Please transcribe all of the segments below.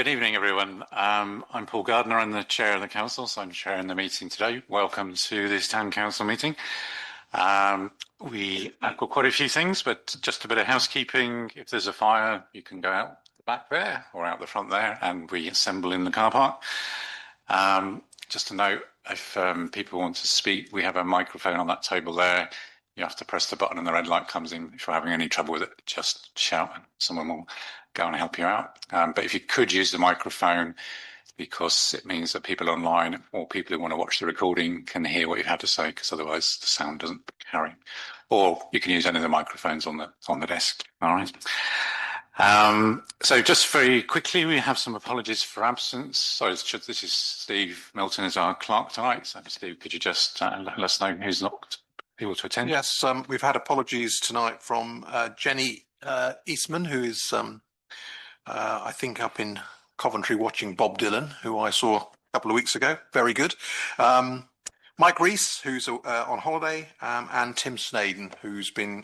Good evening, everyone. I'm Paul Gardner. I'm the chair of the council, so I'm chairing the meeting today. Welcome to this town council meeting. We have got quite a few things, but just a bit of housekeeping. If there's a fire, you can go out the back there or out the front there, and we assemble in the car park. Just a note, if people want to speak, we have a microphone on that table there. You have to press the button and the red light comes in. If you're having any trouble with it, just shout and someone will go and help you out. But if you could use the microphone, because it means that people online or people who want to watch the recording can hear what you've had to say, because otherwise the sound doesn't carry. Or you can use any of the microphones on the desk. All right. So just very quickly, we have some apologies for absence. So this is Steve Milton is our clerk tonight. So Steve, could you just let us know who's not able to attend? Yes, we've had apologies tonight from Jenny Eastman, who is, I think, up in Coventry watching Bob Dylan, who I saw a couple of weeks ago. Very good. Mike Rees, who's on holiday, and Tim Snaden, who's been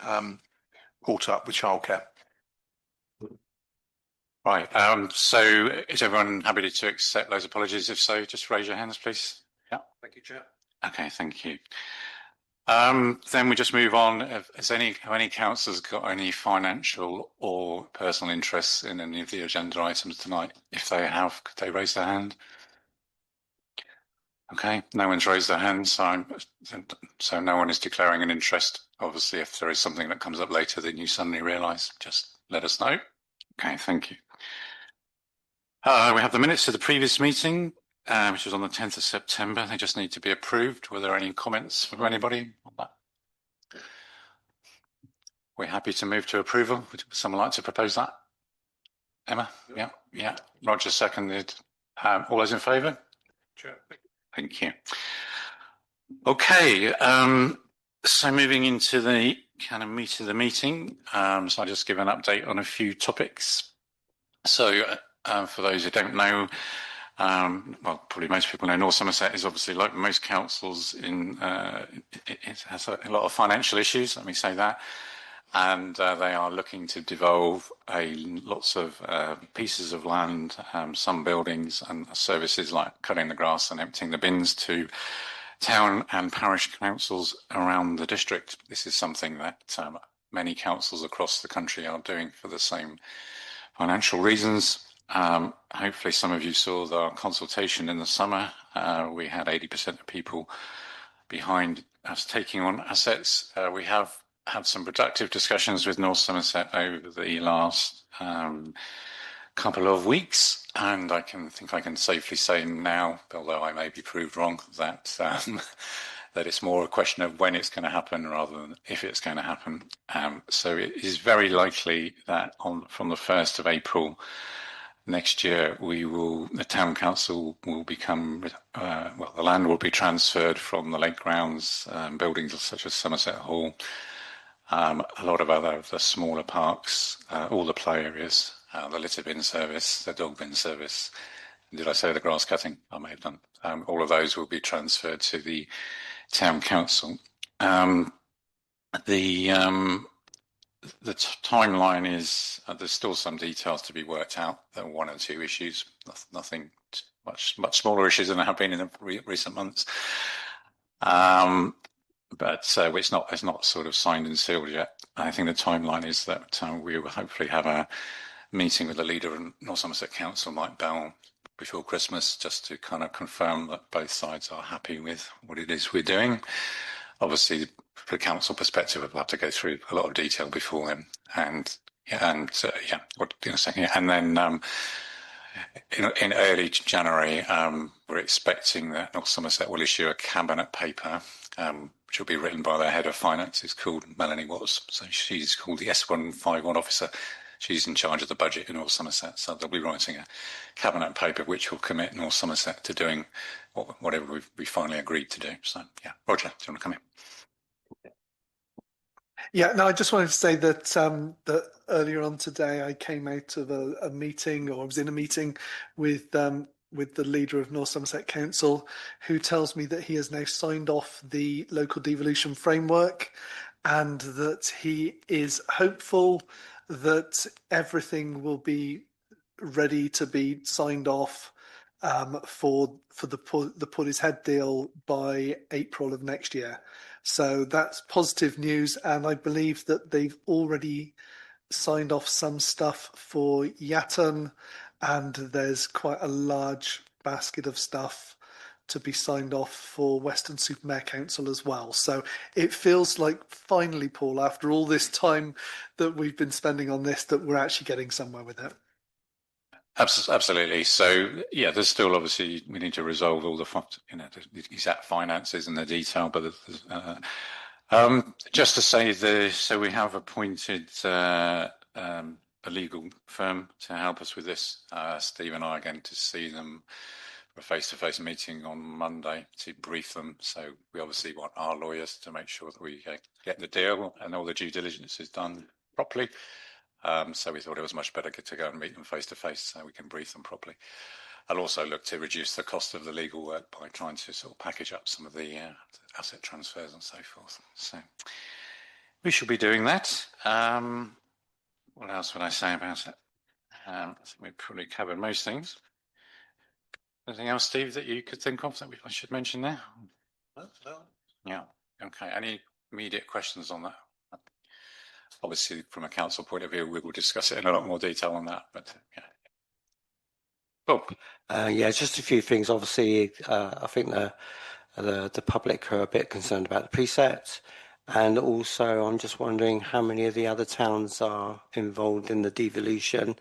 caught up with childcare. Right. So is everyone happy to accept those apologies? If so, just raise your hands, please. Yeah. Thank you, Chair. Okay, thank you. Then we just move on. Has any councillors got any financial or personal interests in any of the agenda items tonight? If they have, could they raise their hand? Okay, no one's raised their hand, so no one is declaring an interest. Obviously, if there is something that comes up later that you suddenly realise, just let us know. Okay, thank you. We have the minutes of the previous meeting, which was on the 10th of September. They just need to be approved. Were there any comments from anybody on that? We're happy to move to approval. Would someone like to propose that? Emma? Yeah. Roger seconded. All those in favour? Sure. Thank you. Okay, so moving into the kind of meat of the meeting, so I'll just give an update on a few topics. So for those who don't know, well, probably most people know North Somerset is obviously, like most councils, it has a lot of financial issues, let me say that. And they are looking to devolve lots of pieces of land, some buildings and services like cutting the grass and emptying the bins to town and parish councils around the district. This is something that many councils across the country are doing for the same financial reasons. Hopefully some of you saw the consultation in the summer. We had 80% of people behind us taking on assets. We have had some productive discussions with North Somerset over the last couple of weeks, and I can safely say now, although I may be proved wrong, that that it's more a question of when it's going to happen rather than if it's going to happen. So it is very likely that from the 1st of April next year, the town council will become, the land will be transferred from the lake grounds, buildings such as Somerset Hall, a lot of the smaller parks, all the play areas, the litter bin service, the dog bin service. Did I say the grass cutting? I may have done. All of those will be transferred to the town council. The timeline is, there's still some details to be worked out. There are one or two issues, nothing much smaller issues than there have been in the recent months. But it's not sort of signed and sealed yet. I think the timeline is that we will hopefully have a meeting with the leader of North Somerset Council, Mike Bell, before Christmas, just to kind of confirm that both sides are happy with what it is we're doing. Obviously, from a council perspective, we'll have to go through a lot of detail before then, and then in early January, we're expecting that North Somerset will issue a cabinet paper, which will be written by their head of finance, who's called Melanie Watts. So she's called the S151 officer. She's in charge of the budget in North Somerset. So they'll be writing a cabinet paper which will commit North Somerset to doing whatever we finally agreed to do. So yeah, Roger, do you want to come in? Yeah, no, I just wanted to say that that earlier on today I came out of a meeting, or I was in a meeting with the leader of North Somerset Council, who tells me that he has now signed off the local devolution framework, and that he is hopeful that everything will be ready to be signed off for the Portishead deal by April of next year. So that's positive news, and I believe that they've already signed off some stuff for Yatton, and there's quite a large basket of stuff to be signed off for Weston-super-Mare Council as well. So it feels like finally, Paul, after all this time that we've been spending on this, that we're actually getting somewhere with it. Absolutely. So yeah, there's still obviously we need to resolve all the the exact finances and the detail, but just to say so we have appointed a legal firm to help us with this. Steve and I are going to see them for a face-to-face meeting on Monday to brief them. So we obviously want our lawyers to make sure that we get the deal and all the due diligence is done properly. So we thought it was much better to go and meet them face to face so we can brief them properly. I'll also look to reduce the cost of the legal work by trying to sort of package up some of the asset transfers and so forth. So we should be doing that. What else would I say about it? I think we've probably covered most things. Anything else, Steve, that you could think of that I should mention there? No. Yeah. Okay. Any immediate questions on that? Obviously, from a council point of view, we will discuss it in a lot more detail on that. But yeah. Bob. Yeah, just a few things. Obviously, I think the public are a bit concerned about the precept, and also I'm just wondering how many of the other towns are involved in the devolution,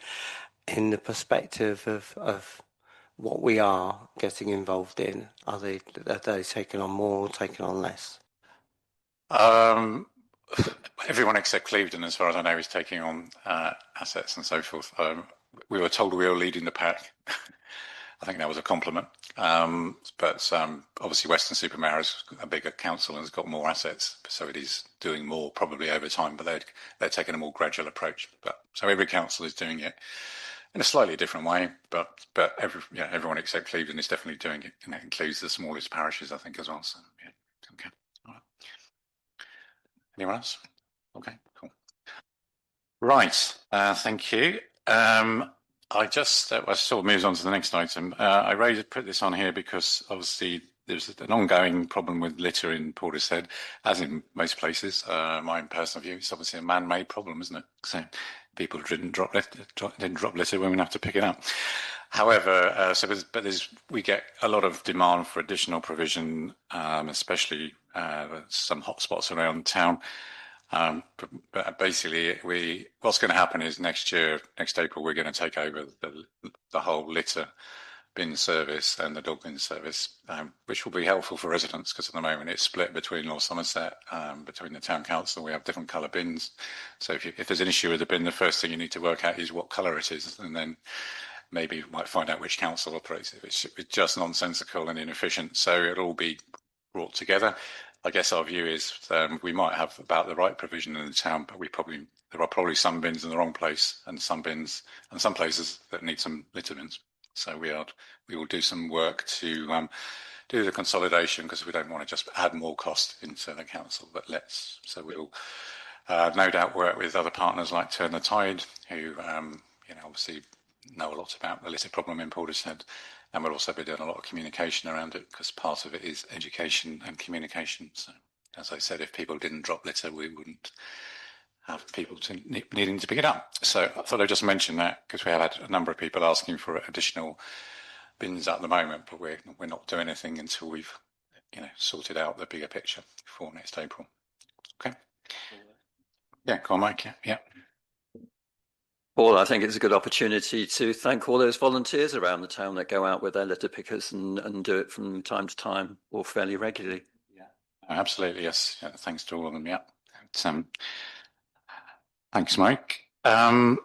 in the perspective of what we are getting involved in. Are they taking on more or taking on less? Everyone except Clevedon, as far as I know, is taking on assets and so forth. We were told we were leading the pack. I think that was a compliment. But obviously Weston-super-Mare is a bigger council and has got more assets, so it is doing more probably over time, but they're taking a more gradual approach. So every council is doing it in a slightly different way, but everyone except Clevedon is definitely doing it, and that includes the smallest parishes, I think, as well. So yeah, okay. All right. Anyone else? Okay, cool. Right, thank you. I sort of moves on to the next item. I put this on here because obviously there's an ongoing problem with litter in Portishead, as in most places. My personal view, it's obviously a man-made problem, isn't it? So people didn't drop litter when we have to pick it up. However, we get a lot of demand for additional provision, especially some hotspots around town. But basically, what's going to happen is next April, we're going to take over the whole litter bin service and the dog bin service, which will be helpful for residents because at the moment it's split between North Somerset, between the town council. We have different colour bins. So if there's an issue with the bin, the first thing you need to work out is what colour it is, and then maybe you might find out which council operates it. It's just nonsensical and inefficient. So it'll all be brought together. I guess our view is we might have about the right provision in the town, but there are probably some bins in the wrong place and some places that need some litter bins. So we will do some work to do the consolidation because we don't want to just add more cost into the council, but so we'll no doubt work with other partners like Turn the Tide, who obviously know a lot about the litter problem in Portishead, and we'll also be doing a lot of communication around it because part of it is education and communication. So, as I said, if people didn't drop litter, we wouldn't have people needing to pick it up. So I thought I'd just mention that because we have had a number of people asking for additional bins at the moment, but we're not doing anything until we've sorted out the bigger picture for next April. Okay. Yeah, go on, Mike. Yeah. Paul, I think it's a good opportunity to thank all those volunteers around the town that go out with their litter pickers and do it from time to time or fairly regularly. Yeah, absolutely. Yes. Yeah, thanks to all of them. Yeah. Thanks, Mike. Go on.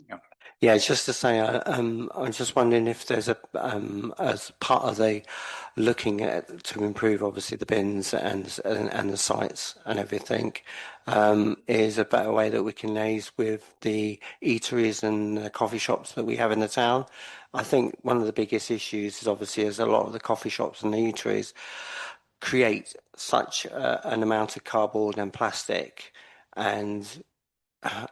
Yeah. Yeah, just to say, I'm just wondering if there's as part of the looking at to improve, obviously the bins and the sites and everything, is a better way that we can liaise with the eateries and coffee shops that we have in the town. I think one of the biggest issues is obviously as a lot of the coffee shops and the eateries create such an amount of cardboard and plastic and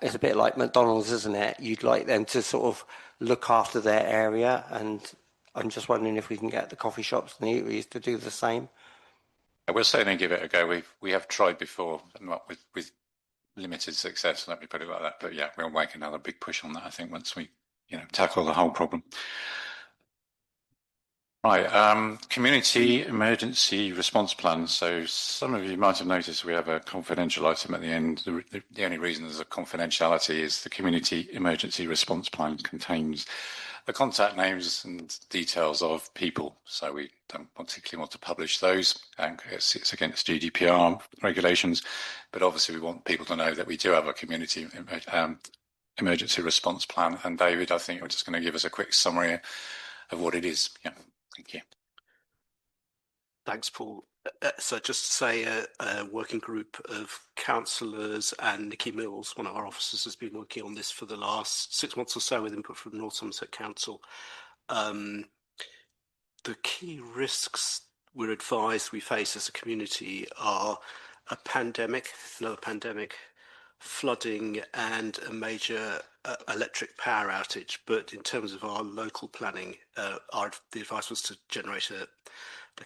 it's a bit like McDonald's, isn't it? You'd like them to sort of look after their area, and I'm just wondering if we can get the coffee shops and the eateries to do the same. We'll certainly give it a go. We have tried before, not with limited success. Let me put it like that. But yeah, we'll make another big push on that. I think once we tackle the whole problem. Right, community emergency response plan. So some of you might have noticed we have a confidential item at the end. The only reason there's a confidentiality is the community emergency response plan contains the contact names and details of people. So we don't particularly want to publish those. And it's against GDPR regulations, but obviously we want people to know that we do have a community emergency response plan. And David, I think you're just going to give us a quick summary of what it is. Yeah. Thank you. Thanks, Paul. So just to say, a working group of councillors and Nikki Mills, one of our officers, has been working on this for the last 6 months or so with input from North Somerset Council. The key risks we're advised we face as a community are a pandemic, another pandemic, flooding, and a major electric power outage. But in terms of our local planning, the advice was to generate a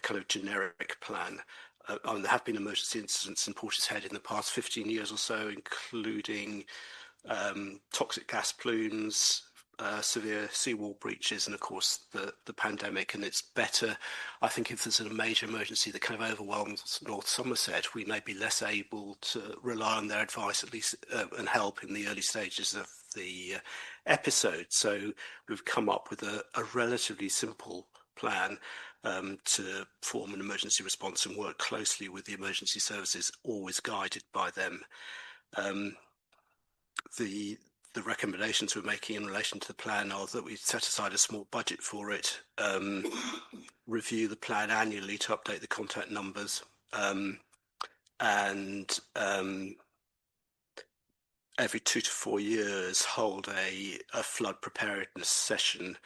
kind of generic plan. There have been emergency incidents in Portishead in the past 15 years or so, including toxic gas plumes, severe seawall breaches, and of course the pandemic. And it's better, I think, if there's a major emergency that kind of overwhelms North Somerset, we may be less able to rely on their advice, at least, and help in the early stages of the episode. So we've come up with a relatively simple plan to form an emergency response and work closely with the emergency services, always guided by them. The recommendations we're making in relation to the plan are that we set aside a small budget for it, review the plan annually to update the contact numbers, and every 2 to 4 years hold a flood preparedness session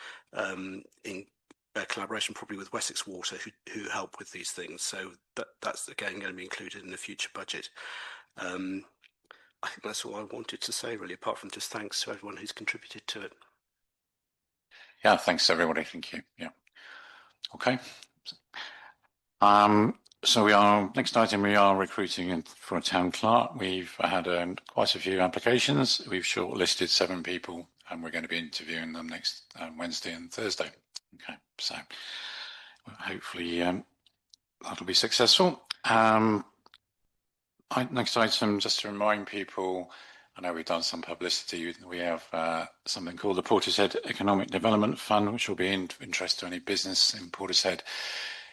in collaboration probably with Wessex Water, who help with these things. So that's again going to be included in the future budget. I think that's all I wanted to say, really, apart from just thanks to everyone who's contributed to it. Yeah, thanks everybody. Thank you. Yeah. Okay. So next item, we are recruiting for a town clerk. We've had quite a few applications. We've shortlisted 7 people, and we're going to be interviewing them next Wednesday and Thursday. Okay, so hopefully that'll be successful. Next item, just to remind people, I know we've done some publicity. We have something called the Portishead Economic Development Fund, which will be of interest to any business in Portishead.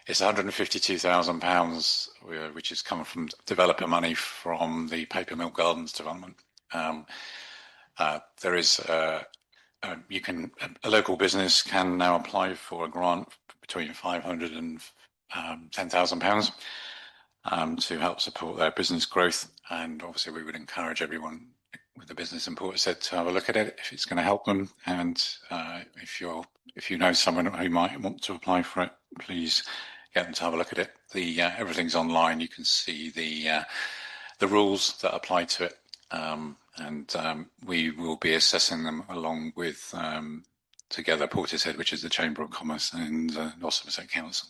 It's £152,000, which has come from developer money from the Paper Mill Gardens development. There is a local business can now apply for a grant between £500 and £10,000 to help support their business growth. And obviously we would encourage everyone with the business in Portishead to have a look at it if it's going to help them. And if you know someone who might want to apply for it, please get them to have a look at it. Everything's online. You can see the rules that apply to it. And we will be assessing them along with Together Portishead, which is the Chamber of Commerce, and North Somerset Council.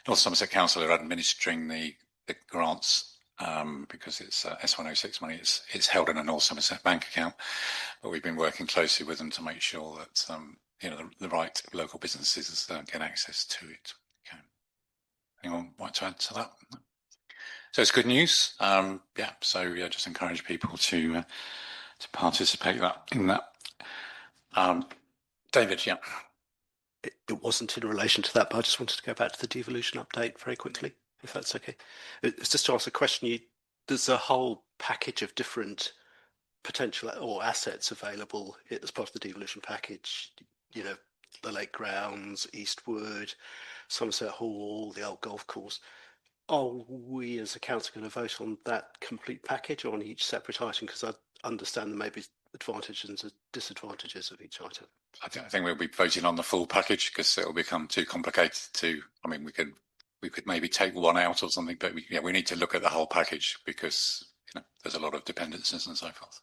North Somerset Council are administering the grants because it's S106 money. It's held in a North Somerset bank account, but we've been working closely with them to make sure that the right local businesses get access to it. Okay. Anyone want to add to that? So it's good news. Just encourage people to participate in that. David, yeah. It wasn't in relation to that, but I just wanted to go back to the devolution update very quickly, if that's okay. It's just to ask a question. There's a whole package of different potential or assets available as part of the devolution package. The Lake Grounds, Eastwood, Somerset Hall, the old golf course. Are we as a council going to vote on that complete package or on each separate item? Because I understand there may be advantages and disadvantages of each item. I think we'll be voting on the full package because it'll become too complicated to. I mean, we could maybe take one out or something, but we need to look at the whole package because there's a lot of dependencies and so forth.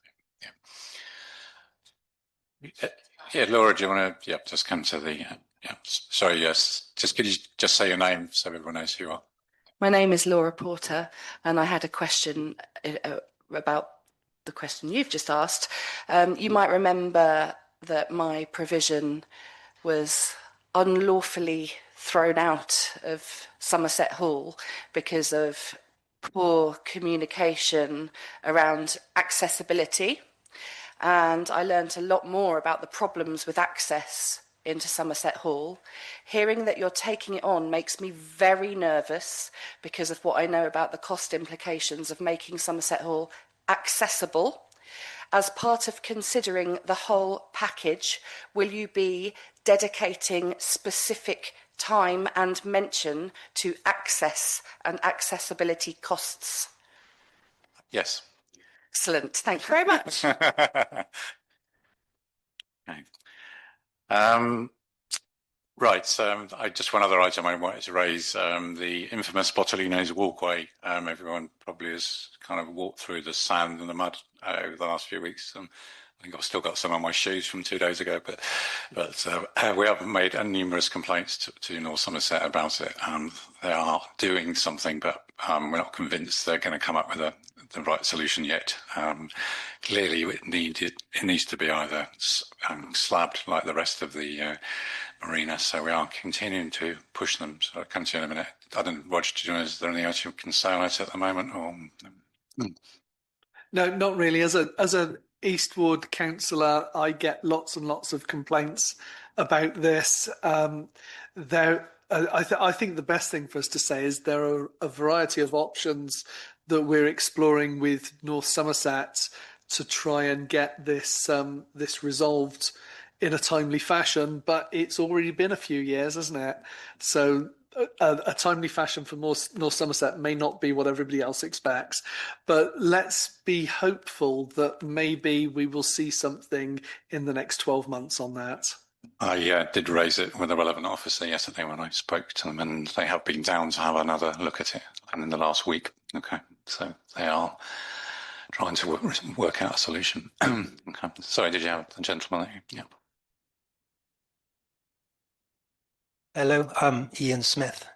Yeah, Laura, do you want to? Yeah, just come to the. Yeah, sorry. Yes, just could you just say your name so everyone knows who you are? My name is Laura Porter, and I had a question about the question you've just asked. You might remember that my provision was unlawfully thrown out of Somerset Hall because of poor communication around accessibility. And I learned a lot more about the problems with access into Somerset Hall. Hearing that you're taking it on makes me very nervous because of what I know about the cost implications of making Somerset Hall accessible. As part of considering the whole package, will you be dedicating specific time and mention to access and accessibility costs? Yes. Excellent. Thank you very much. Okay. Right. I just one other item I wanted to raise: the infamous Bottolino's walkway. Everyone probably has kind of walked through the sand and the mud over the last few weeks. I think I've still got some on my shoes from 2 days ago, but we have made numerous complaints to North Somerset about it. They are doing something, but we're not convinced they're going to come up with the right solution yet. Clearly, it needs to be either slabbed like the rest of the marina. So we are continuing to push them. So I'll come to you in a minute. I don't know, Roger, is there anything else you can say on it at the moment? Or No, not really. As a Eastwood councillor, I get lots and lots of complaints about this. I think the best thing for us to say is there are a variety of options that we're exploring with North Somerset to try and get this resolved in a timely fashion. But it's already been a few years, hasn't it? So a timely fashion for North Somerset may not be what everybody else expects, but let's be hopeful that maybe we will see something in the next 12 months on that. I did raise it with the relevant officer yesterday when I spoke to them, and they have been down to have another look at it, and in the last week. Okay, so they are trying to work out a solution. Okay. Sorry, did you have a gentleman? Yeah. Hello, I'm Ian Smith.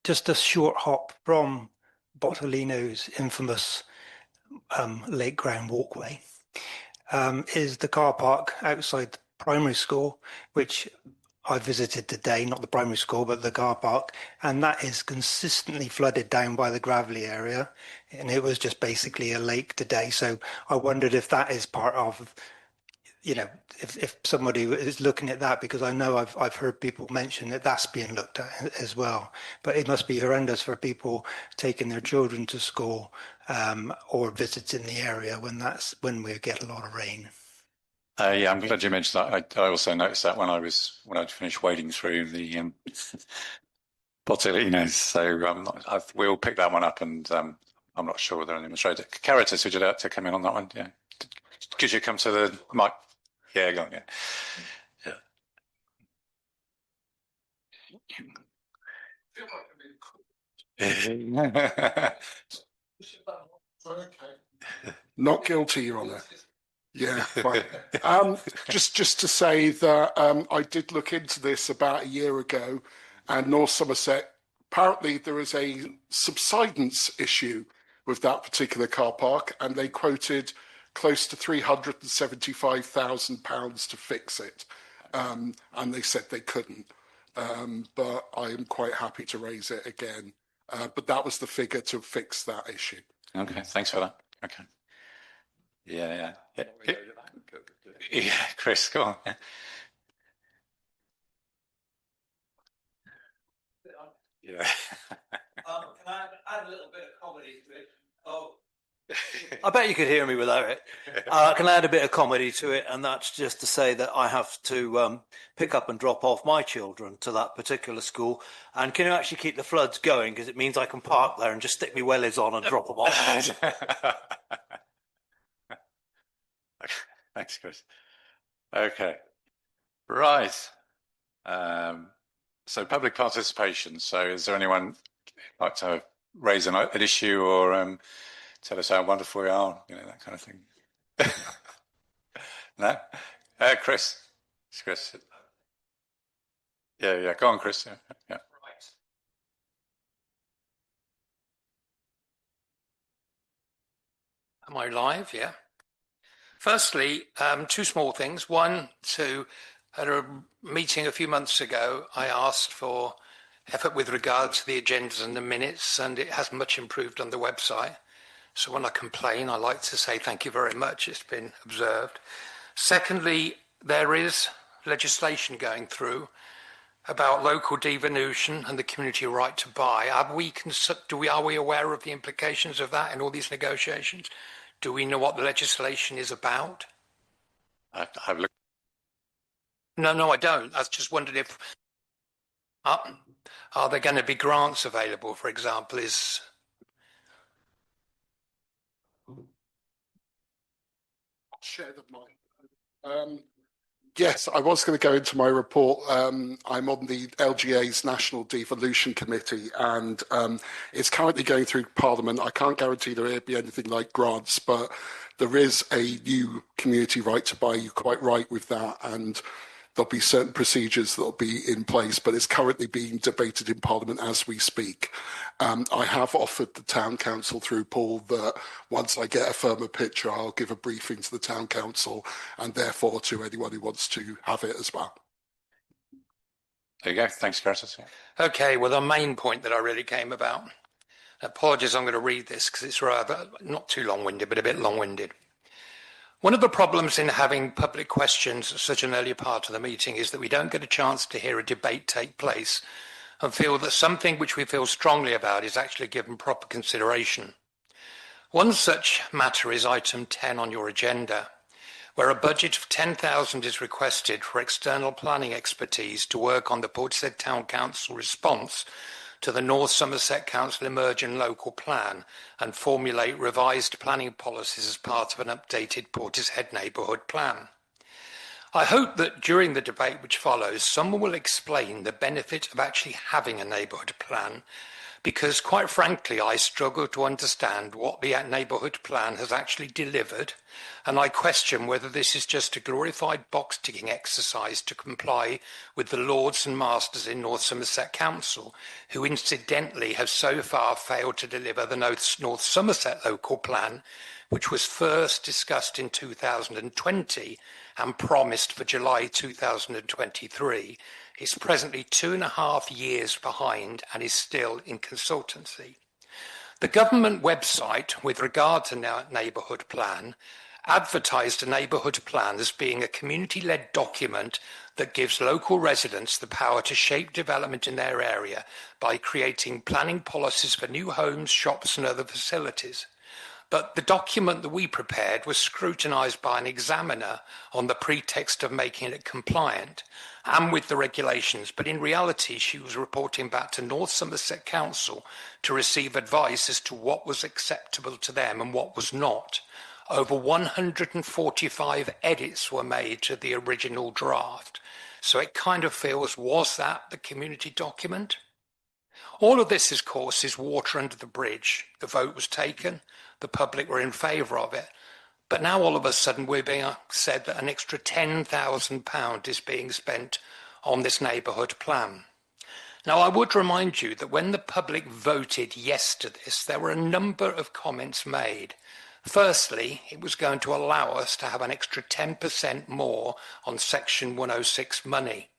Just a short hop from Bottolino's infamous lake ground walkway is the car park outside the primary school, which I visited today, not the primary school, but the car park, and that is consistently flooded down by the gravelly area, and it was just basically a lake today. So I wondered if that is part of, if somebody is looking at that, because I know I've heard people mention that that's being looked at as well. But it must be horrendous for people taking their children to school or visiting the area when we get a lot of rain. Yeah, I'm glad you mentioned that. I also noticed that when I'd finished wading through the Bottolinos. So we'll pick that one up, and I'm not sure whether anyone's showed it. Caritas, would you like to come in on that one? Yeah. Could you come to the mic? Yeah, go on, yeah. Not guilty, Your Honour. Yeah, fine. Just to say that I did look into this about a year ago, and North Somerset, apparently there is a subsidence issue with that particular car park, and they quoted close to £375,000 to fix it, and they said they couldn't. But I am quite happy to raise it again. But that was the figure to fix that issue. Okay, thanks for that. Okay. Yeah. Yeah, Chris, go on. Yeah. Can I add a little bit of comedy to it? Oh, I bet you could hear me without it. Can I add a bit of comedy to it? And that's just to say that I have to pick up and drop off my children to that particular school. And can you actually keep the floods going? Because it means I can park there and just stick my wellies on and drop them off. Thanks, Chris. Okay. Right. So public participation. So is there anyone like to raise an issue or tell us how wonderful we are, that kind of thing? No? Chris. It's Chris. Yeah. Go on, Chris. Yeah. Am I live? Yeah. Firstly, two small things. One, at a meeting a few months ago, I asked for effort with regard to the agendas and the minutes, and it hasn't much improved on the website. So when I complain, I like to say thank you very much. It's been observed. Secondly, there is legislation going through about local devolution and the community right to buy. Are we aware of the implications of that in all these negotiations? Do we know what the legislation is about? I've looked. No, I don't. I just wondered if are there going to be grants available, for example? Share the mic. Yes, I was going to go into my report. I'm on the LGA's National Devolution Committee, and it's currently going through Parliament. I can't guarantee there will be anything like grants, but there is a new community right to buy. You're quite right with that, and there'll be certain procedures that will be in place, but it's currently being debated in Parliament as we speak. I have offered the Town Council through Paul that once I get a firmer picture, I'll give a briefing to the Town Council and therefore to anyone who wants to have it as well. There you go. Thanks, Curtis. Okay, well, the main point that I really came about, apologies, I'm going to read this because it's rather not too long-winded, but a bit long-winded. One of the problems in having public questions at such an early part of the meeting is that we don't get a chance to hear a debate take place and feel that something which we feel strongly about is actually given proper consideration. One such matter is item 10 on your agenda, where a budget of 10,000 is requested for external planning expertise to work on the Portishead Town Council response to the North Somerset Council Emerging Local Plan and formulate revised planning policies as part of an updated Portishead Neighbourhood Plan. I hope that during the debate which follows, someone will explain the benefit of actually having a neighbourhood plan, because quite frankly, I struggle to understand what the neighbourhood plan has actually delivered, and I question whether this is just a glorified box-ticking exercise to comply with the Lords and Masters in North Somerset Council, who incidentally have so far failed to deliver the North Somerset Local Plan, which was first discussed in 2020 and promised for July 2023, is presently 2.5 years behind and is still in consultancy. The government website, with regard to neighbourhood plan, advertised a neighbourhood plan as being a community-led document that gives local residents the power to shape development in their area by creating planning policies for new homes, shops and other facilities. But the document that we prepared was scrutinised by an examiner on the pretext of making it compliant and with the regulations, but in reality she was reporting back to North Somerset Council to receive advice as to what was acceptable to them and what was not. Over 145 edits were made to the original draft. So it kind of feels, was that the community document? All of this, of course, is water under the bridge. The vote was taken. The public were in favour of it. But now all of a sudden we're being said that an extra £10,000 is being spent on this neighbourhood plan. Now, I would remind you that when the public voted yes to this, there were a number of comments made. Firstly, it was going to allow us to have an extra 10% more on Section 106 money.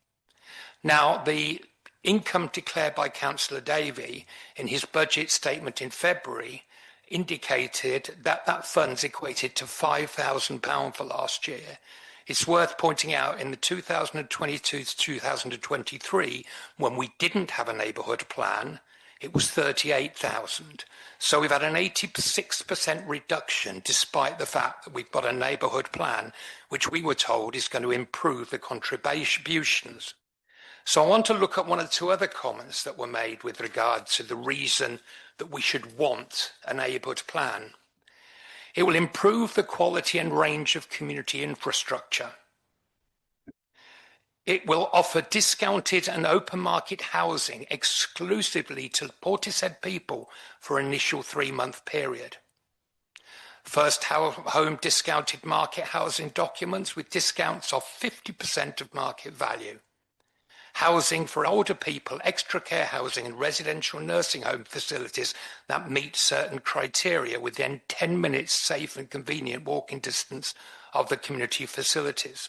Now, the income declared by Councillor Davey in his budget statement in February indicated that that funds equated to £5,000 for last year. It's worth pointing out in the 2022 to 2023, when we didn't have a neighbourhood plan, it was 38,000. So we've had an 86% reduction despite the fact that we've got a neighbourhood plan, which we were told is going to improve the contributions. So I want to look at one or two other comments that were made with regard to the reason that we should want a neighbourhood plan. It will improve the quality and range of community infrastructure. It will offer discounted and open market housing exclusively to Portishead people for an initial 3-month period. First home discounted market housing documents with discounts of 50% of market value. Housing for older people, extra care housing and residential nursing home facilities that meet certain criteria within 10 minutes safe and convenient walking distance of the community facilities.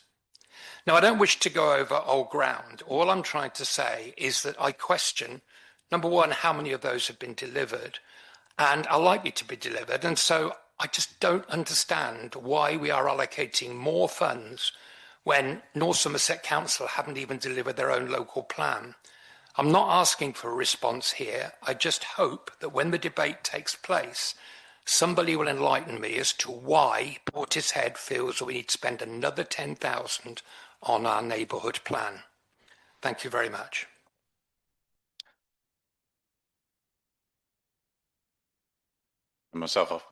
Now, I don't wish to go over old ground. All I'm trying to say is that I question, number one, how many of those have been delivered and are likely to be delivered. And so I just don't understand why we are allocating more funds when North Somerset Council haven't even delivered their own local plan. I'm not asking for a response here. I just hope that when the debate takes place, somebody will enlighten me as to why Portishead feels that we need to spend another 10,000 on our neighbourhood plan. Thank you very much. Myself off.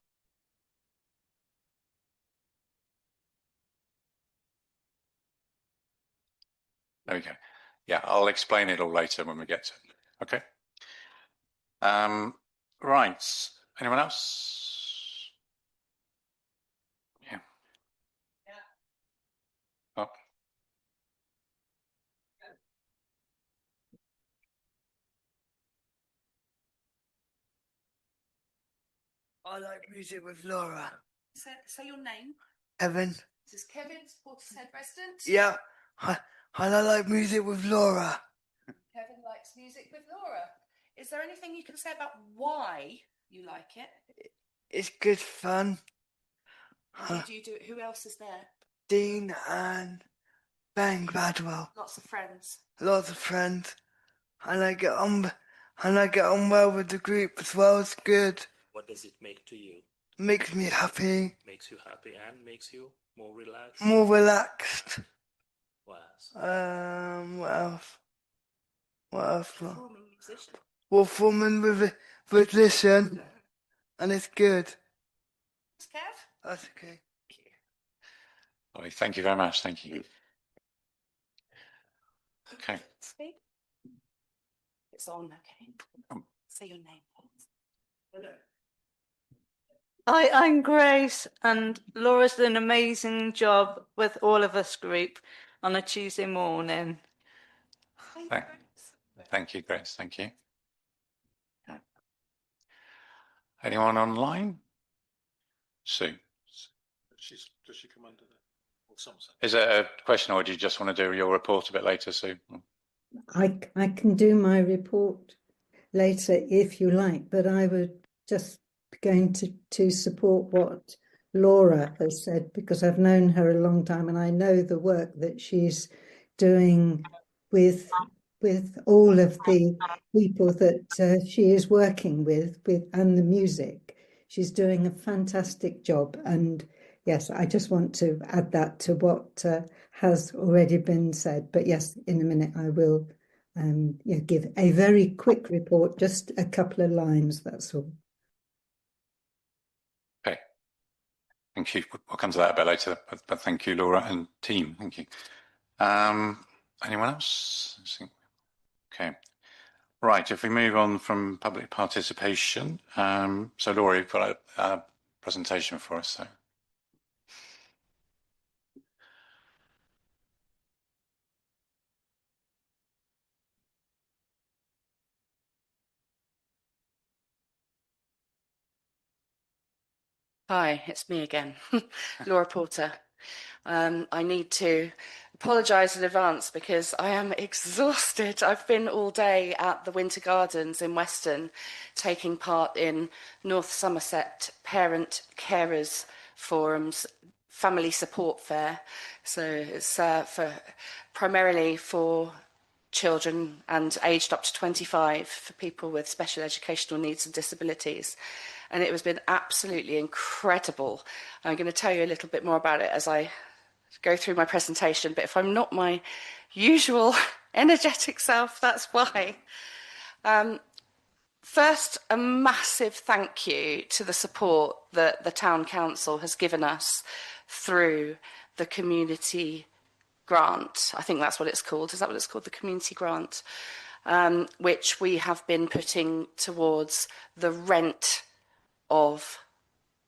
There we go. Yeah, I'll explain it all later when we get to it. Okay. Right. Anyone else? Yeah. Oh. I like music with Laura. Say your name. Evan. This is Kevin, Portishead resident. Yeah. I like music with Laura. Kevin likes music with Laura. Is there anything you can say about why you like it? It's good fun. And who do you do it? Who else is there? Dean and Ben Gladwell. Lots of friends. Lots of friends. And I get on well with the group as well. It's good. What does it make to you? Makes me happy. Makes you happy and makes you more relaxed? More relaxed. What else? What else? What else? Performing musician. We're forming with a musician. And it's good. Thanks, Kev. That's okay. Lovely. Thank you very much. Thank you. Okay. Speak. It's on, okay. Say your name, please. Hi, I'm Grace, and Laura's done an amazing job with all of us group on a Tuesday morning. Thank you, Grace. Thank you. Anyone online? Sue. Does she come under the Somerset? Is it a question, or do you just want to do your report a bit later, Sue? I can do my report later if you like, but I would just be going to support what Laura has said, because I've known her a long time and I know the work that she's doing with all of the people that she is working with and the music. She's doing a fantastic job, and yes, I just want to add that to what has already been said. But yes, in a minute I will give a very quick report, just a couple of lines, that's all. Okay. Thank you. We'll come to that a bit later, but thank you, Laura and team. Thank you. Anyone else? Okay. Right, if we move on from public participation, so Laura, you've got a presentation for us. So. Hi, it's me again, Laura Porter. I need to apologise in advance because I am exhausted. I've been all day at the Winter Gardens in Weston, taking part in North Somerset Parent Carers Forum's Family Support Fair. So it's primarily for children and aged up to 25 for people with special educational needs and disabilities. And it has been absolutely incredible. I'm going to tell you a little bit more about it as I go through my presentation, but if I'm not my usual energetic self, that's why. First, a massive thank you to the support that the Town Council has given us through the community grant. I think that's what it's called. Is that what it's called? The community grant, which we have been putting towards the rent of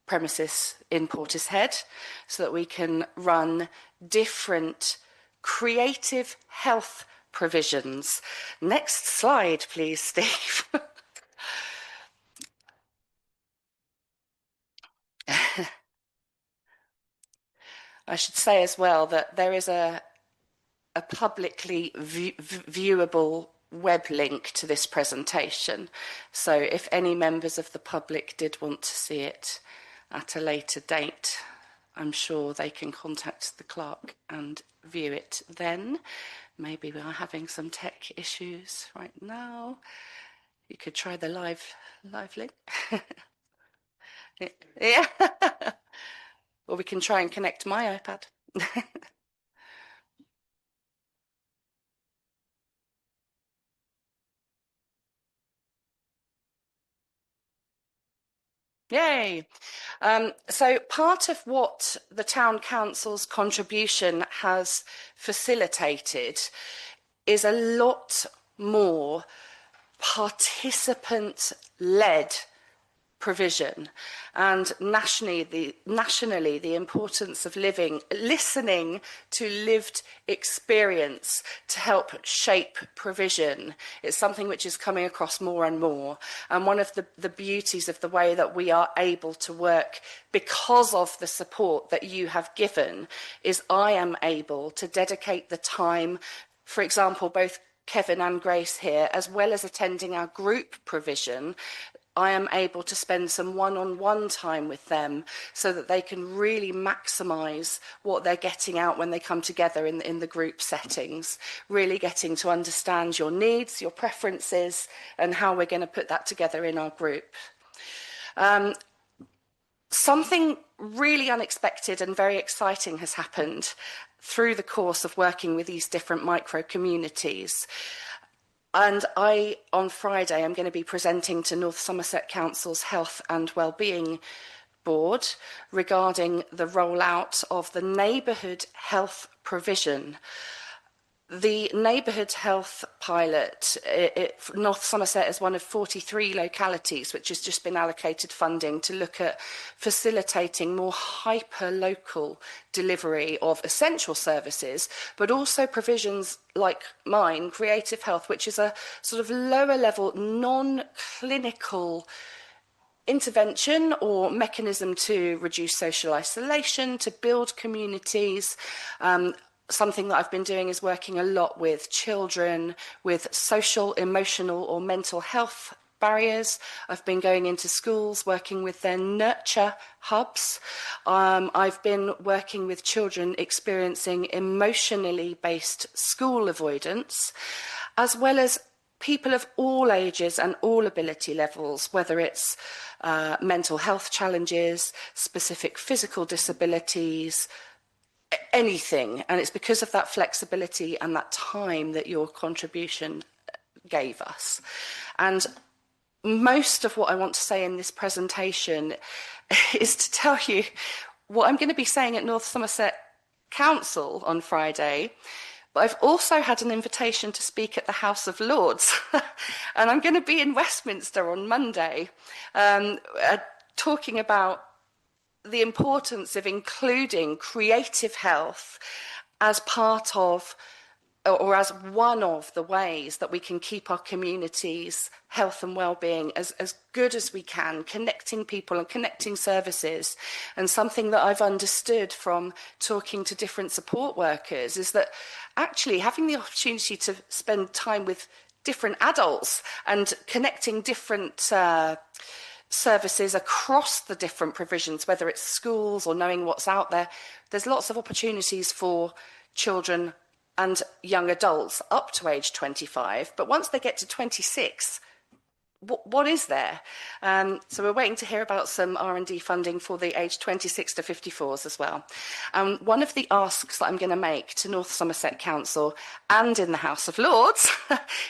premises in Portishead so that we can run different creative health provisions. Next slide, please, Steve. I should say as well that there is a publicly viewable web link to this presentation. So if any members of the public did want to see it at a later date, I'm sure they can contact the clerk and view it then. Maybe we are having some tech issues right now. You could try the live link. Yeah. Or we can try and connect my iPad. Yay! So part of what the Town Council's contribution has facilitated is a lot more participant-led provision, and nationally the importance of listening to lived experience to help shape provision. It's something which is coming across more and more, and one of the beauties of the way that we are able to work because of the support that you have given is I am able to dedicate the time, for example, both Kevin and Grace here, as well as attending our group provision, I am able to spend some one-on-one time with them so that they can really maximise what they're getting out when they come together in the group settings, really getting to understand your needs, your preferences, and how we're going to put that together in our group. Something really unexpected and very exciting has happened through the course of working with these different micro-communities. And on Friday, I'm going to be presenting to North Somerset Council's Health and Wellbeing Board regarding the rollout of the neighbourhood health provision. The neighbourhood health pilot, North Somerset is one of 43 localities which has just been allocated funding to look at facilitating more hyper-local delivery of essential services, but also provisions like mine, Creative Health, which is a sort of lower level, non-clinical intervention or mechanism to reduce social isolation, to build communities. Something that I've been doing is working a lot with children with social, emotional or mental health barriers. I've been going into schools, working with their nurture hubs. I've been working with children experiencing emotionally based school avoidance, as well as people of all ages and all ability levels, whether it's mental health challenges, specific physical disabilities, anything. And it's because of that flexibility and that time that your contribution gave us. And most of what I want to say in this presentation is to tell you what I'm going to be saying at North Somerset Council on Friday. But I've also had an invitation to speak at the House of Lords. And I'm going to be in Westminster on Monday talking about the importance of including creative health as part of, or as one of the ways that we can keep our communities' health and well-being as good as we can, connecting people and connecting services. And something that I've understood from talking to different support workers is that actually having the opportunity to spend time with different adults and connecting different services across the different provisions, whether it's schools or knowing what's out there, there's lots of opportunities for children and young adults up to age 25. But once they get to 26, what is there? So we're waiting to hear about some R&D funding for the age 26 to 54s as well. One of the asks that I'm going to make to North Somerset Council and in the House of Lords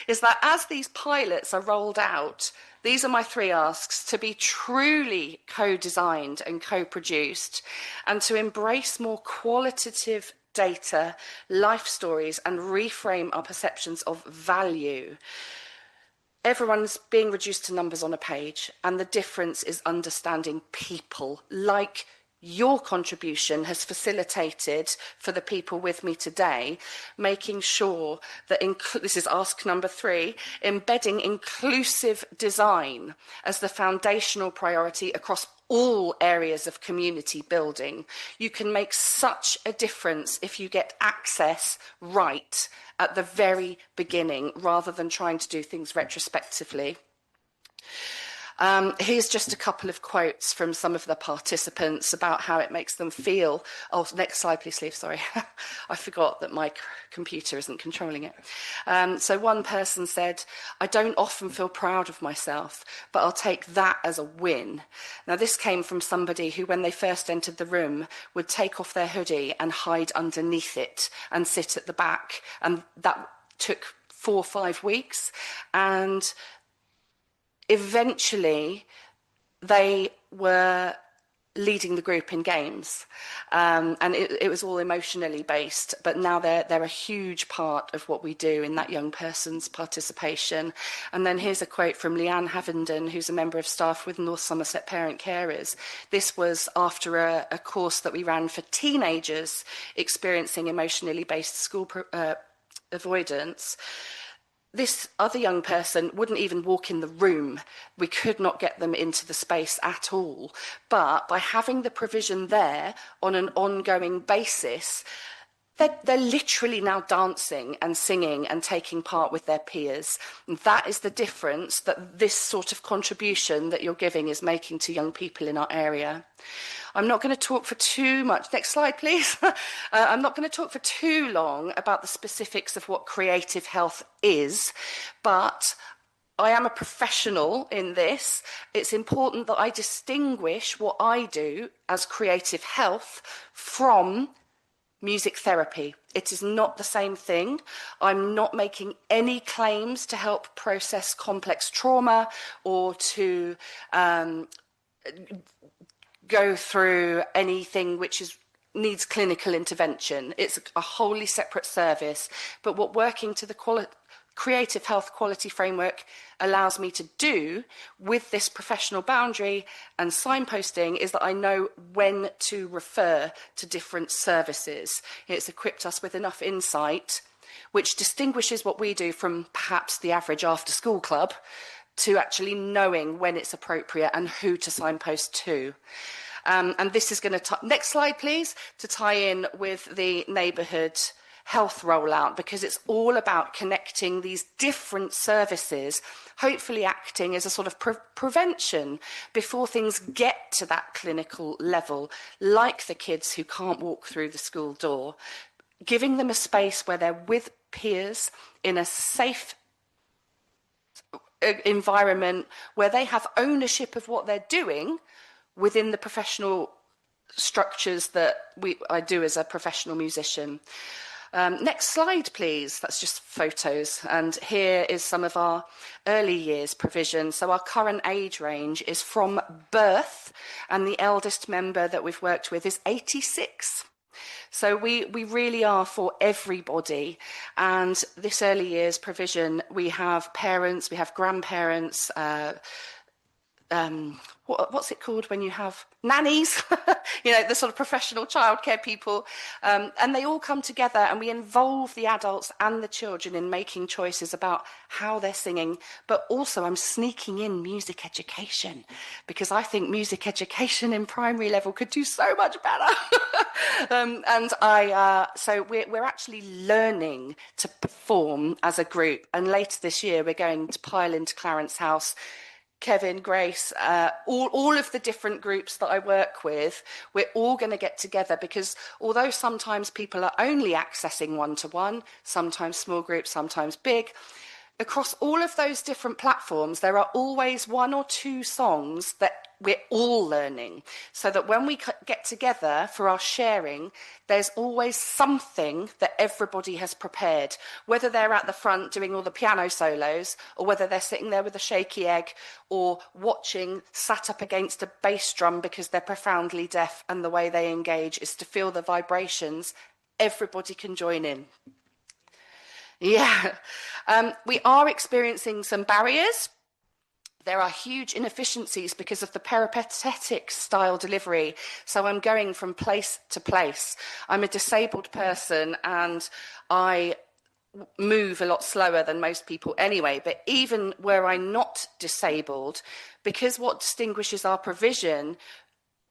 is that as these pilots are rolled out, these are my three asks: to be truly co-designed and co-produced, and to embrace more qualitative data, life stories, and reframe our perceptions of value. everyone's being reduced to numbers on a page, and the difference is understanding people, like your contribution has facilitated for the people with me today, making sure that, this is ask number 3, embedding inclusive design as the foundational priority across all areas of community building. You can make such a difference if you get access right at the very beginning, rather than trying to do things retrospectively. Here's just a couple of quotes from some of the participants about how it makes them feel. Oh, next slide, please, Steve. Sorry. I forgot that my computer isn't controlling it. So one person said, "I don't often feel proud of myself, but I'll take that as a win." Now, this came from somebody who, when they first entered the room, would take off their hoodie and hide underneath it and sit at the back. And that took 4 or 5 weeks. And eventually, they were leading the group in games, and it was all emotionally based. But now they're a huge part of what we do in that young person's participation. And then here's a quote from Leanne Havenden, who's a member of staff with North Somerset Parent Carers. This was after a course that we ran for teenagers experiencing emotionally based school avoidance. This other young person wouldn't even walk in the room. We could not get them into the space at all. But by having the provision there on an ongoing basis, they're literally now dancing and singing and taking part with their peers. And that is the difference that this sort of contribution that you're giving is making to young people in our area. I'm not going to talk for too much. Next slide, please. I'm not going to talk for too long about the specifics of what creative health is, but I am a professional in this. It's important that I distinguish what I do as creative health from music therapy. It is not the same thing. I'm not making any claims to help process complex trauma or to go through anything which needs clinical intervention. It's a wholly separate service. But what working to the creative health quality framework allows me to do with this professional boundary and signposting is that I know when to refer to different services. It's equipped us with enough insight, which distinguishes what we do from perhaps the average after-school club, to actually knowing when it's appropriate and who to signpost to. And this is going to, next slide please, to tie in with the neighbourhood health rollout, because it's all about connecting these different services, hopefully acting as a sort of prevention before things get to that clinical level, like the kids who can't walk through the school door, giving them a space where they're with peers in a safe environment where they have ownership of what they're doing within the professional structures that I do as a professional musician. Next slide, please. That's just photos. And here is some of our early years provision. So our current age range is from birth, and the eldest member that we've worked with is 86. So we really are for everybody. And this early years provision, we have parents, we have grandparents, what's it called when you have nannies, you know, the sort of professional childcare people, and they all come together and we involve the adults and the children in making choices about how they're singing. But also I'm sneaking in music education, because I think music education in primary level could do so much better. So we're actually learning to perform as a group, and later this year we're going to pile into Clarence House. Kevin, Grace, all of the different groups that I work with, we're all going to get together, because although sometimes people are only accessing one-to-one, sometimes small groups, sometimes big, across all of those different platforms, there are always 1 or 2 songs that we're all learning, so that when we get together for our sharing, there's always something that everybody has prepared, whether they're at the front doing all the piano solos, or whether they're sitting there with a shaky egg, or watching sat up against a bass drum because they're profoundly deaf and the way they engage is to feel the vibrations. Everybody can join in. Yeah, we are experiencing some barriers. There are huge inefficiencies because of the peripatetic style delivery. So I'm going from place to place. I'm a disabled person and I move a lot slower than most people anyway, but even were I not disabled, because what distinguishes our provision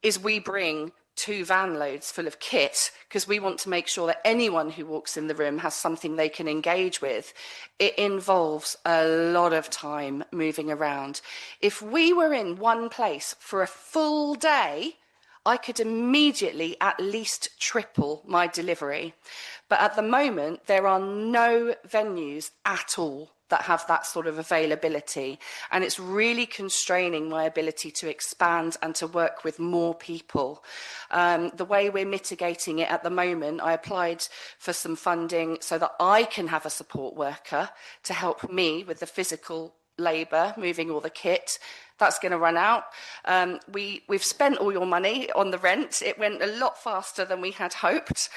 is we bring 2 van loads full of kit because we want to make sure that anyone who walks in the room has something they can engage with. It involves a lot of time moving around. If we were in one place for a full day, I could immediately at least triple my delivery. But at the moment, there are no venues at all that have that sort of availability. And it's really constraining my ability to expand and to work with more people. The way we're mitigating it at the moment, I applied for some funding so that I can have a support worker to help me with the physical labour, moving all the kit. That's going to run out. We've spent all your money on the rent. It went a lot faster than we had hoped.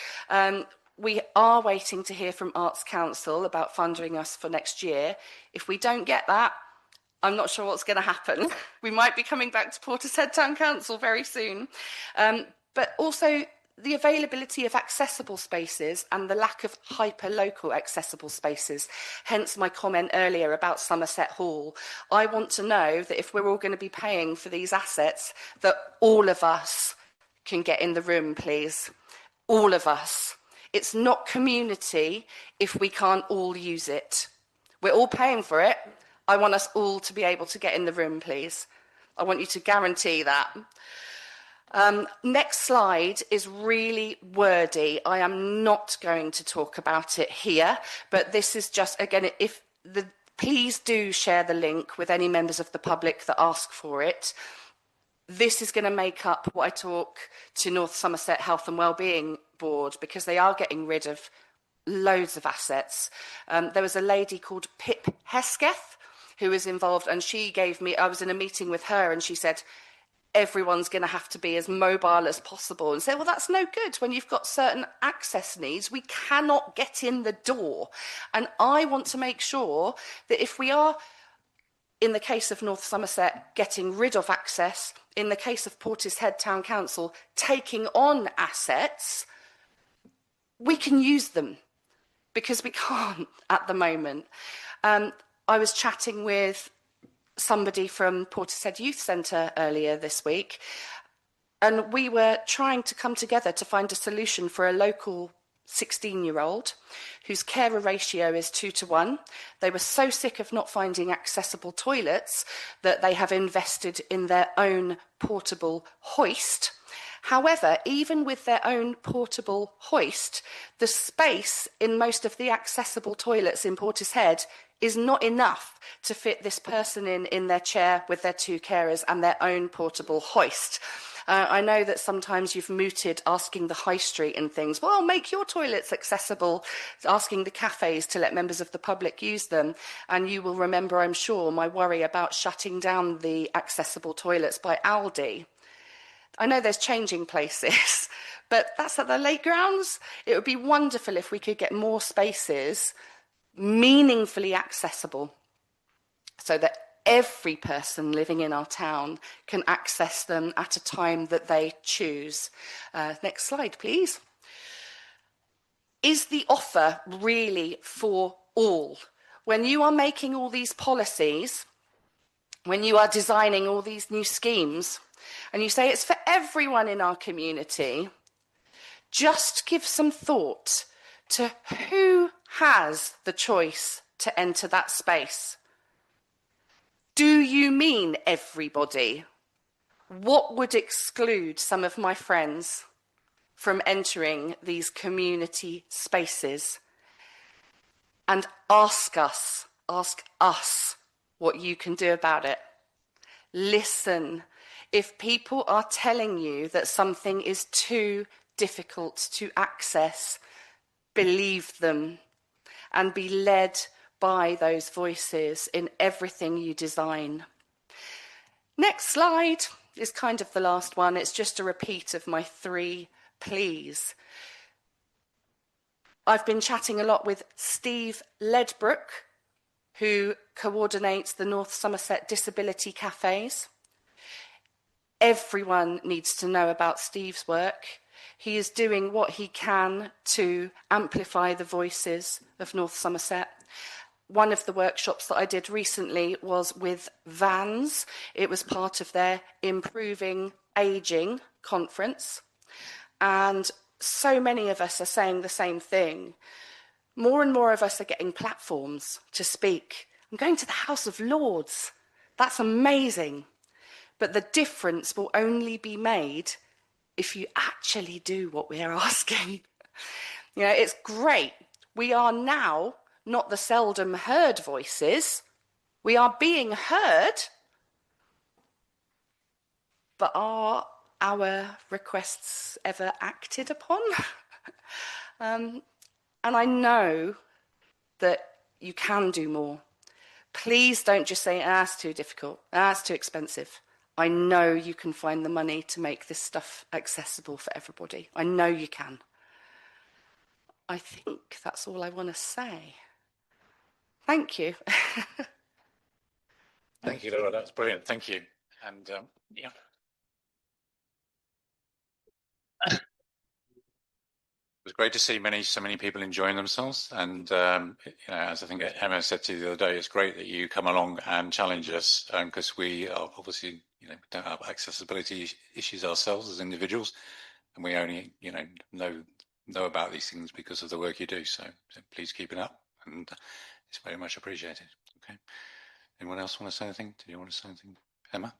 We are waiting to hear from Arts Council about funding us for next year. If we don't get that, I'm not sure what's going to happen. We might be coming back to Portishead Town Council very soon. But also the availability of accessible spaces and the lack of hyper-local accessible spaces. Hence my comment earlier about Somerset Hall. I want to know that if we're all going to be paying for these assets, that all of us can get in the room, please. All of us. It's not community if we can't all use it. We're all paying for it. I want us all to be able to get in the room, please. I want you to guarantee that. Next slide is really wordy. I am not going to talk about it here, but this is just, again, please do share the link with any members of the public that ask for it. This is going to make up what I talk to North Somerset Health and Wellbeing Board, because they are getting rid of loads of assets. There was a lady called Pip Hesketh who was involved, and she gave me, I was in a meeting with her, and she said, everyone's going to have to be as mobile as possible. And say, well, that's no good when you've got certain access needs. We cannot get in the door. And I want to make sure that if we are, in the case of North Somerset, getting rid of access, in the case of Portishead Town Council, taking on assets, we can use them, because we can't at the moment. I was chatting with somebody from Portishead Youth Centre earlier this week, and we were trying to come together to find a solution for a local 16-year-old whose carer ratio is 2-1. They were so sick of not finding accessible toilets that they have invested in their own portable hoist. However, even with their own portable hoist, the space in most of the accessible toilets in Portishead is not enough to fit this person in their chair with their 2 carers and their own portable hoist. I know that sometimes you've mooted asking the high street and things, well, make your toilets accessible, asking the cafes to let members of the public use them. And you will remember, I'm sure, my worry about shutting down the accessible toilets by Aldi. I know there's changing places, but that's at the lake grounds. It would be wonderful if we could get more spaces meaningfully accessible so that every person living in our town can access them at a time that they choose. Next slide, please. Is the offer really for all? When you are making all these policies, when you are designing all these new schemes, and you say it's for everyone in our community, just give some thought to who has the choice to enter that space. Do you mean everybody? What would exclude some of my friends from entering these community spaces? And ask us what you can do about it. Listen. If people are telling you that something is too difficult to access, believe them and be led by those voices in everything you design. Next slide is kind of the last one. It's just a repeat of my 3 pleas. I've been chatting a lot with Steve Ledbrook, who coordinates the North Somerset Disability Cafes. Everyone needs to know about Steve's work. He is doing what he can to amplify the voices of North Somerset. One of the workshops that I did recently was with Vans. It was part of their Improving Ageing conference. And so many of us are saying the same thing. More and more of us are getting platforms to speak. I'm going to the House of Lords. That's amazing. But the difference will only be made if you actually do what we are asking. You know, it's great. We are now not the seldom heard voices. We are being heard. But are our requests ever acted upon? And I know that you can do more. Please don't just say, it's too difficult, it's too expensive. I know you can find the money to make this stuff accessible for everybody. I know you can. I think that's all I want to say. Thank you. Thank you, Laura. That's brilliant. Thank you. And yeah. It was great to see so many people enjoying themselves. And as I think Emma said to you the other day, it's great that you come along and challenge us because we are obviously, don't have accessibility issues ourselves as individuals, and we only, know about these things because of the work you do. So please keep it up, and it's very much appreciated. Okay. Anyone else want to say anything? Do you want to say anything, Emma?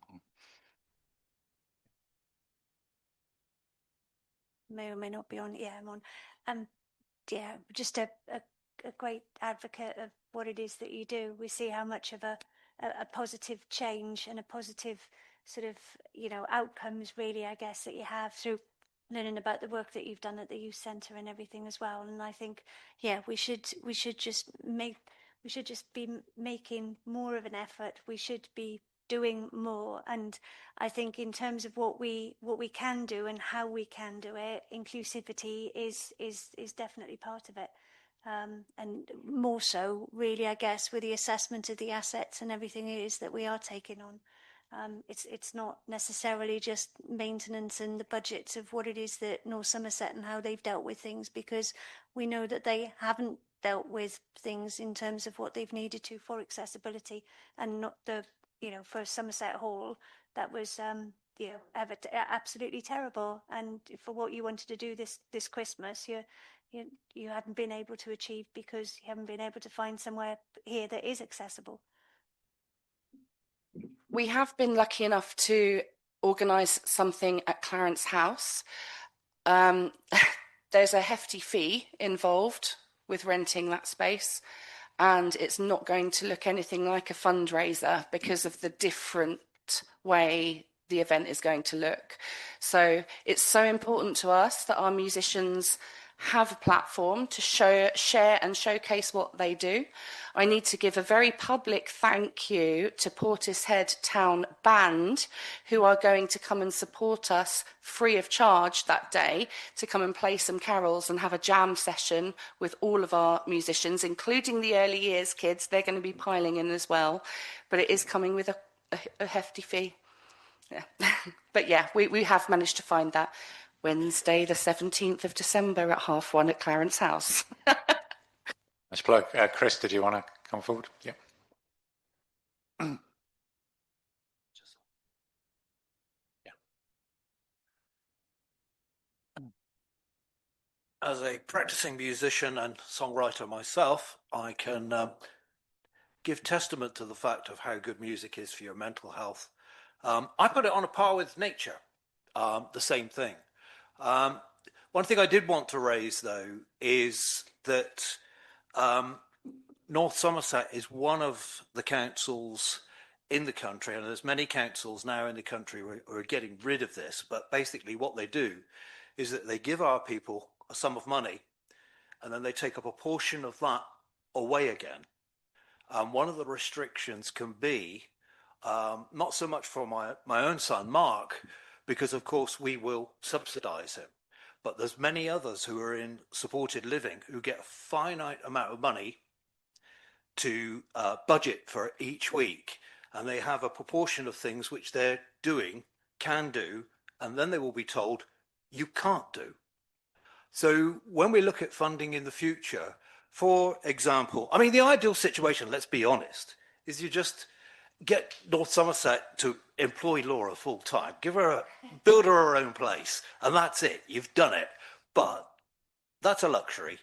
May or may not be on. Yeah, I'm on. Yeah, just a great advocate of what it is that you do. We see how much of a positive change and a positive sort of, outcomes really, I guess, that you have through learning about the work that you've done at the youth centre and everything as well. And I think, yeah, we should just be making more of an effort. We should be doing more. And I think in terms of what we can do and how we can do it, inclusivity is definitely part of it. And more so, really, I guess, with the assessment of the assets and everything it is that we are taking on. It's not necessarily just maintenance and the budgets of what it is that North Somerset and how they've dealt with things, because we know that they haven't dealt with things in terms of what they've needed to for accessibility, and not the, for Somerset Hall, that was, absolutely terrible. And for what you wanted to do this Christmas, you haven't been able to achieve because you haven't been able to find somewhere here that is accessible. We have been lucky enough to organise something at Clarence House. There's a hefty fee involved with renting that space, and it's not going to look anything like a fundraiser because of the different way the event is going to look. So it's so important to us that our musicians have a platform to share and showcase what they do. I need to give a very public thank you to Portishead Town Band, who are going to come and support us free of charge that day to come and play some carols and have a jam session with all of our musicians, including the early years kids. They're going to be piling in as well, but it is coming with a hefty fee. Yeah. But yeah, we have managed to find that. Wednesday, the 17th of December at 1:30 at Clarence House. Nice plug. Chris, did you want to come forward? Yeah. As a practicing musician and songwriter myself, I can give testament to the fact of how good music is for your mental health. I put it on a par with nature, the same thing. One thing I did want to raise, though, is that North Somerset is one of the councils in the country, and there's many councils now in the country who are getting rid of this, but basically what they do is that they give our people a sum of money, and then they take up a portion of that away again. One of the restrictions can be, not so much for my own son, Mark, because of course we will subsidise him, but there's many others who are in supported living who get a finite amount of money to budget for each week, and they have a proportion of things which they're doing, can do, and then they will be told you can't do. So when we look at funding in the future, for example, I mean, the ideal situation, let's be honest, is you just get North Somerset to employ Laura full time, build her her own place, and that's it. You've done it. But that's a luxury,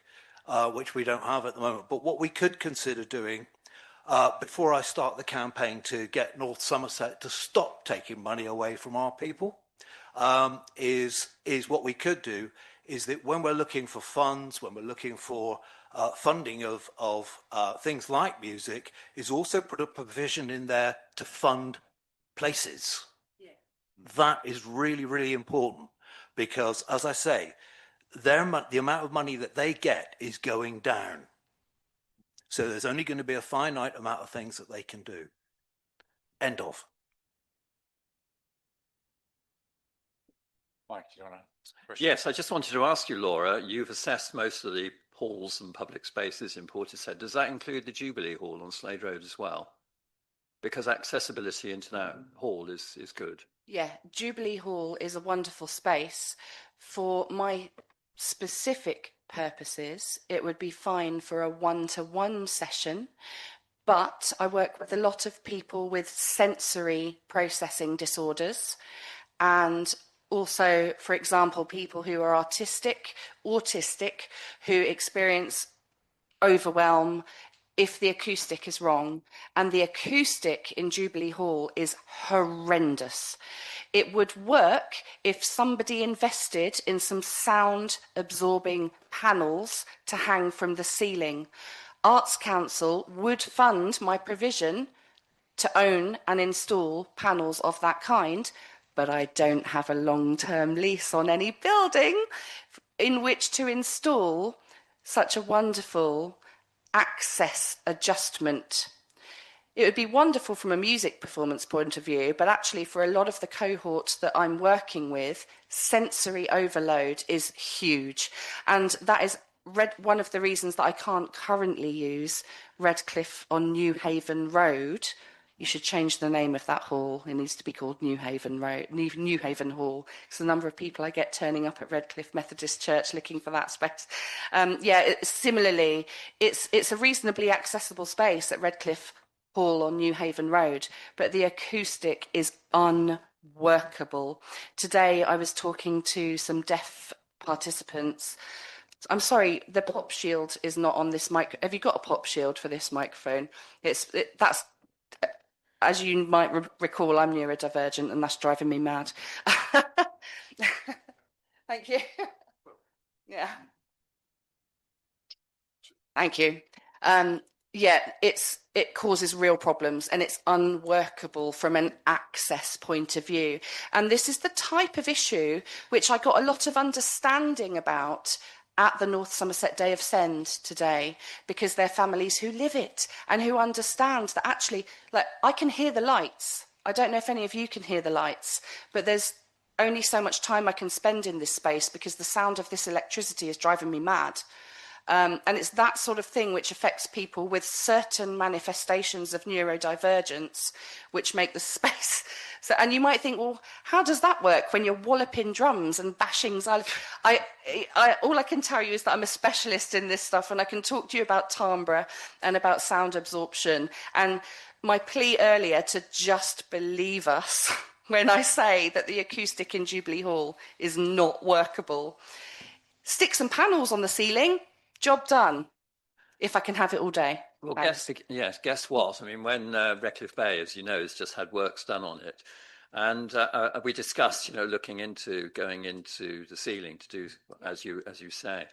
which we don't have at the moment. But what we could consider doing, before I start the campaign to get North Somerset to stop taking money away from our people, is what we could do is that when we're looking for funds, when we're looking for funding of things like music, is also put a provision in there to fund places. Yeah. That is really, really important because, as I say, the amount of money that they get is going down. So there's only going to be a finite amount of things that they can do. End of. Mike, do you want to? Yes, I just wanted to ask you, Laura, you've assessed most of the halls and public spaces in Portishead. Does that include the Jubilee Hall on Slade Road as well? Because accessibility into that hall is good. Yeah, Jubilee Hall is a wonderful space. For my specific purposes, it would be fine for a one-to-one session, but I work with a lot of people with sensory processing disorders, and also, for example, people who are autistic, who experience overwhelm if the acoustic is wrong. And the acoustic in Jubilee Hall is horrendous. It would work if somebody invested in some sound absorbing panels to hang from the ceiling. Arts Council would fund my provision to own and install panels of that kind, but I don't have a long-term lease on any building in which to install such a wonderful access adjustment. It would be wonderful from a music performance point of view, but actually for a lot of the cohorts that I'm working with, sensory overload is huge. And that is one of the reasons that I can't currently use Redcliffe on New Haven Road. You should change the name of that hall. It needs to be called New Haven Hall, because the number of people I get turning up at Redcliffe Methodist Church looking for that space. Similarly, it's a reasonably accessible space at Redcliffe Hall on New Haven Road, but the acoustic is unworkable. Today, I was talking to some deaf participants. I'm sorry, the pop shield is not on this mic. Have you got a pop shield for this microphone? That's. As you might recall, I'm neurodivergent, and that's driving me mad. Thank you. Yeah. Thank you. It causes real problems, and it's unworkable from an access point of view. And this is the type of issue which I got a lot of understanding about at the North Somerset Day of Send today, because they're families who live it and who understand that actually, like, I can hear the lights. I don't know if any of you can hear the lights, but there's only so much time I can spend in this space because the sound of this electricity is driving me mad. And it's that sort of thing which affects people with certain manifestations of neurodivergence, which make the space. So, and you might think, well, how does that work when you're walloping drums and bashing xylophone? All I can tell you is that I'm a specialist in this stuff, and I can talk to you about timbre and about sound absorption. And my plea earlier to just believe us when I say that the acoustic in Jubilee Hall is not workable. Stick some panels on the ceiling. Job done, if I can have it all day. Well, guess what? I mean, when Redcliffe Bay, as you know, has just had works done on it, and we discussed, looking into going into the ceiling to do, as you say,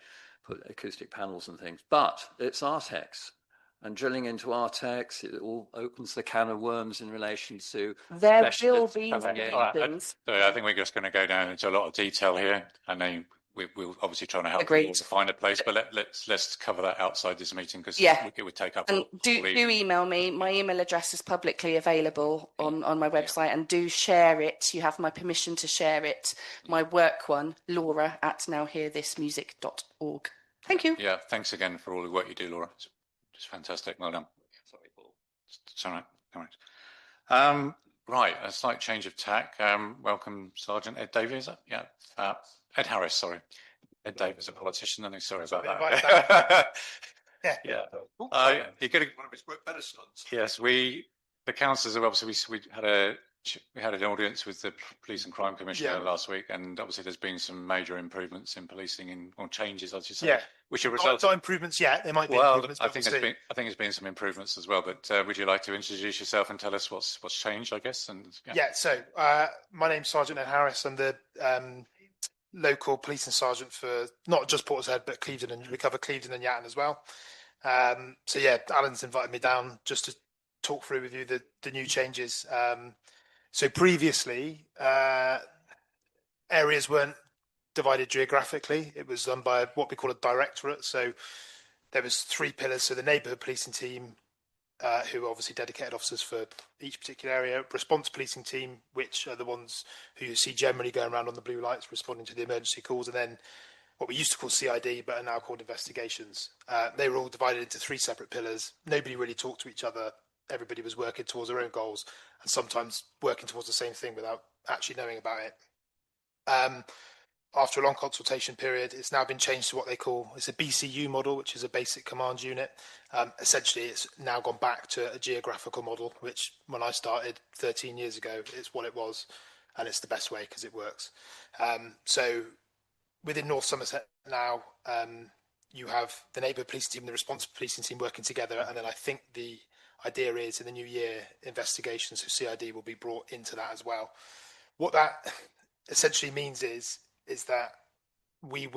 put acoustic panels and things. But it's Artex, and drilling into Artex, it all opens the can of worms in relation to. There will be reasons. So I think we're just going to go down into a lot of detail here. I know we'll obviously try to help Agreed. people to find a place, but let's cover that outside this meeting because Yeah. it would take up. And all do evening. email me. My email address is publicly available on my website, and do share it. You have my permission to share it. My work one, Laura at nowhearthismusic.org. Thank you. Yeah, thanks again for all the work you do, Laura. It's fantastic. Well done. Sorry, Paul. It's all right. All right. Right, a slight change of tack. Welcome, Sergeant Ed Davies. Yeah, Ed Harris. Sorry, Ed Davies, a politician. And sorry about that. Yeah. You're getting one of his better stunts. Yes, the councillors have obviously we had an audience with the Police and Crime Commissioner last week, and obviously there's been some major improvements in policing or changes, I should say. Yeah. Which are Not improvements yet. There might be improvements. I think there's been some improvements as well. But would you like to introduce yourself and tell us what's changed, I guess? And So my name's Sergeant Ed Harris. I'm the local policing sergeant for not just Portishead but Clevedon, and we cover Clevedon and Yatton as well. Alan's invited me down just to talk through with you the new changes. So previously, areas weren't divided geographically. It was done by what we call a directorate. So there was 3 pillars. So the neighbourhood policing team, who are obviously dedicated officers for each particular area, response policing team, which are the ones who you see generally going around on the blue lights responding to the emergency calls, and then what we used to call CID but are now called investigations. They were all divided into 3 separate pillars. Nobody really talked to each other. Everybody was working towards their own goals and sometimes working towards the same thing without actually knowing about it. After a long consultation period, it's now been changed to what they call, it's a BCU model, which is a basic command unit. Essentially, it's now gone back to a geographical model, which when I started 13 years ago, it's what it was, and it's the best way because it works. So within North Somerset now, you have the neighbourhood policing team and the response policing team working together, and then I think the idea is in the new year, investigations of CID will be brought into that as well. What that essentially means is that we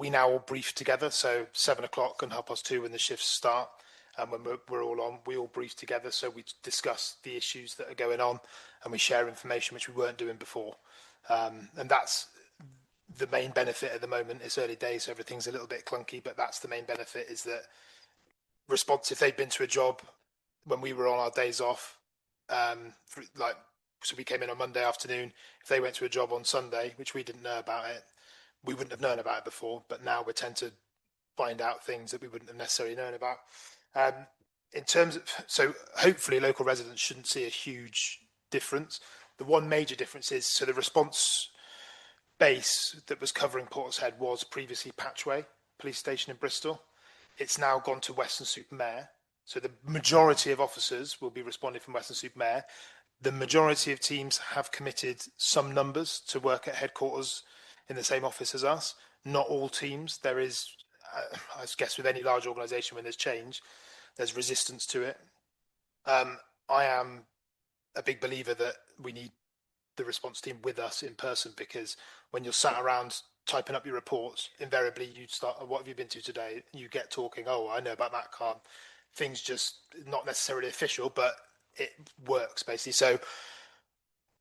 now all brief together. So 7 o'clock and 2:30 when the shifts start, and when we're all on, we all brief together. So we discuss the issues that are going on, and we share information which we weren't doing before. And that's the main benefit at the moment. It's early days, so everything's a little bit clunky, but that's the main benefit, is that response, if they've been to a job when we were on our days off, so we came in on Monday afternoon, if they went to a job on Sunday, which we didn't know about it, we wouldn't have known about it before, but now we tend to find out things that we wouldn't have necessarily known about. In terms of, so hopefully local residents shouldn't see a huge difference. The one major difference is, so the response base that was covering Portishead was previously Patchway Police Station in Bristol. It's now gone to Weston-super-Mare. So the majority of officers will be responding from Weston-super-Mare. The majority of teams have committed some numbers to work at headquarters in the same office as us. Not all teams. There is, I guess with any large organisation, when there's change, there's resistance to it. I am a big believer that we need the response team with us in person, because when you're sat around typing up your reports, invariably you start, what have you been to today? You get talking, oh, I know about that car. Things just not necessarily official, but it works basically. So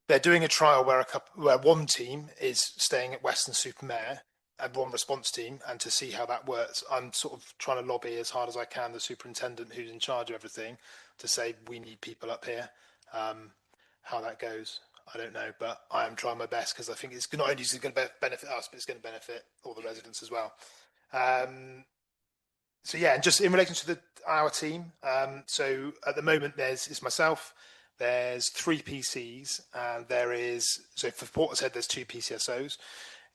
they're doing a trial where one team is staying at Weston-super-Mare and one response team, and to see how that works, I'm sort of trying to lobby as hard as I can the superintendent who's in charge of everything to say we need people up here. How that goes, I don't know, but I am trying my best, because I think it's not only going to benefit us, but it's going to benefit all the residents as well. So yeah, and just in relation to our team, so at the moment it's myself, there's 3 PCs, and so for Portishead there's 2 PCSOs.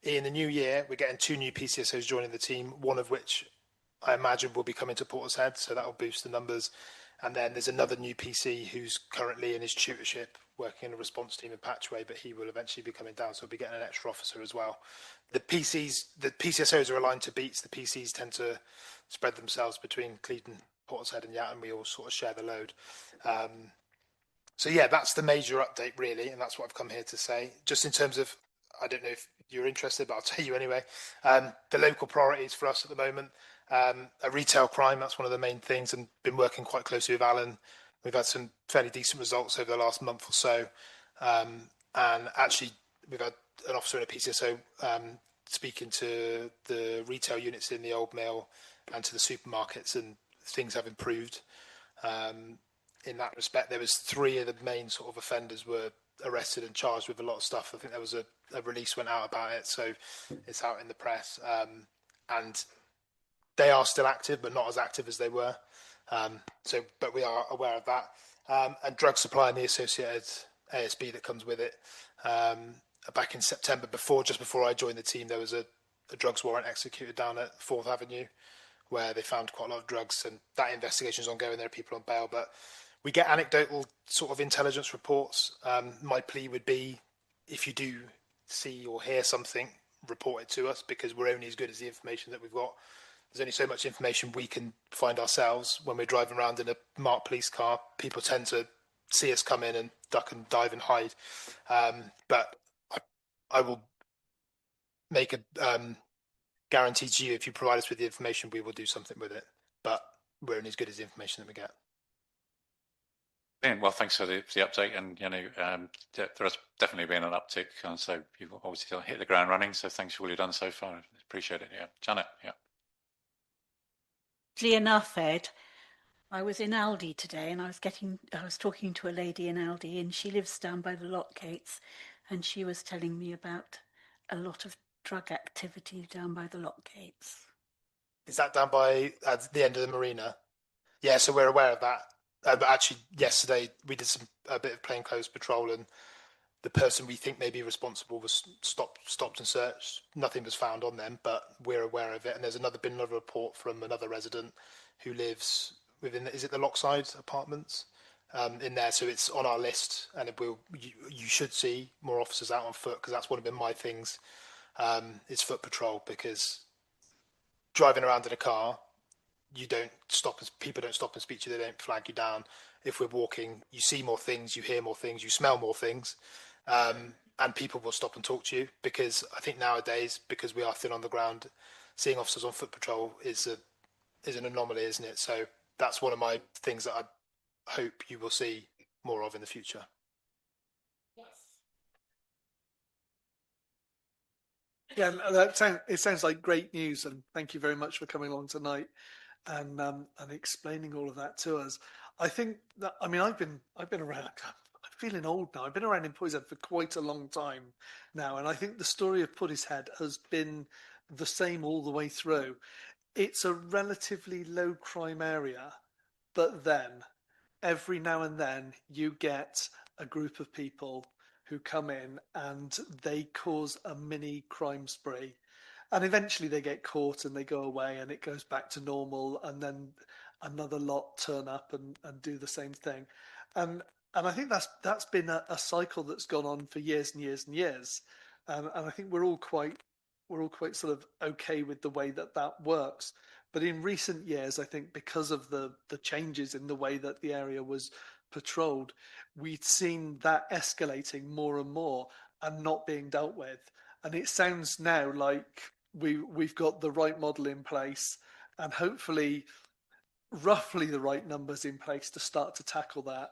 In the new year, we're getting 2 new PCSOs joining the team, one of which I imagine will be coming to Portishead, so that will boost the numbers. And then there's another new PC who's currently in his tutorship, working in a response team in Patchway, but he will eventually be coming down, so we'll be getting an extra officer as well. The PCSOs are aligned to beats. The PCs tend to spread themselves between Clevedon, Portishead and Yatton. We all sort of share the load. So yeah, that's the major update really, and that's what I've come here to say. Just in terms of, I don't know if you're interested, but I'll tell you anyway. The local priorities for us at the moment, a retail crime, that's one of the main things, and been working quite closely with Alan. We've had some fairly decent results over the last month or so. And actually, we've had an officer in a PCSO speaking to the retail units in the Old Mill and to the supermarkets, and things have improved. In that respect, there was 3 of the main sort of offenders were arrested and charged with a lot of stuff. I think there was a release went out about it, so it's out in the press. And they are still active, but not as active as they were. But we are aware of that. And drug supply and the associated ASB that comes with it. Back in September, just before I joined the team, there was a drugs warrant executed down at 4th Avenue, where they found quite a lot of drugs, and that investigation is ongoing. There are people on bail, but we get anecdotal sort of intelligence reports. My plea would be, if you do see or hear something, report it to us, because we're only as good as the information that we've got. There's only so much information we can find ourselves. When we're driving around in a marked police car, people tend to see us come in and duck and dive and hide. But I will make a guarantee to you, if you provide us with the information, we will do something with it. But we're only as good as the information that we get. Well, thanks for the update, and there has definitely been an uptick, so you've obviously hit the ground running. So thanks for all you've done so far. Appreciate it. Yeah, Janet. Yeah. Enough, Ed. I was in Aldi today, and I was talking to a lady in Aldi, and she lives down by the lock gates, and she was telling me about a lot of drug activity down by the lock gates. Is that down by the end of the marina? Yeah, so we're aware of that. But actually, yesterday we did a bit of plainclothes patrol, and the person we think may be responsible was stopped and searched. Nothing was found on them, but we're aware of it. And there's been another report from another resident who lives within, is it the Lockside apartments in there? So it's on our list, and you should see more officers out on foot, because that's one of my things, is foot patrol, because driving around in a car, people don't stop and speak to you, they don't flag you down. If we're walking, you see more things, you hear more things, you smell more things, and people will stop and talk to you, because I think nowadays, because we are thin on the ground, seeing officers on foot patrol is an anomaly, isn't it? So that's one of my things that I hope you will see more of in the future. Yeah, it sounds like great news, and thank you very much for coming along tonight and explaining all of that to us. I think that, I mean, I've been around. I'm feeling old now. I've been around in Portishead for quite a long time now, and I think the story of Portishead has been the same all the way through. It's a relatively low crime area, but then every now and then you get a group of people who come in and they cause a mini crime spree, and eventually they get caught and they go away and it goes back to normal, and then another lot turn up and do the same thing. And I think that's been a cycle that's gone on for years and years and years. And I think we're all quite sort of okay with the way that works. But in recent years, I think because of the changes in the way that the area was patrolled, we'd seen that escalating more and more and not being dealt with. And it sounds now like we've got the right model in place, and hopefully roughly the right numbers in place to start to tackle that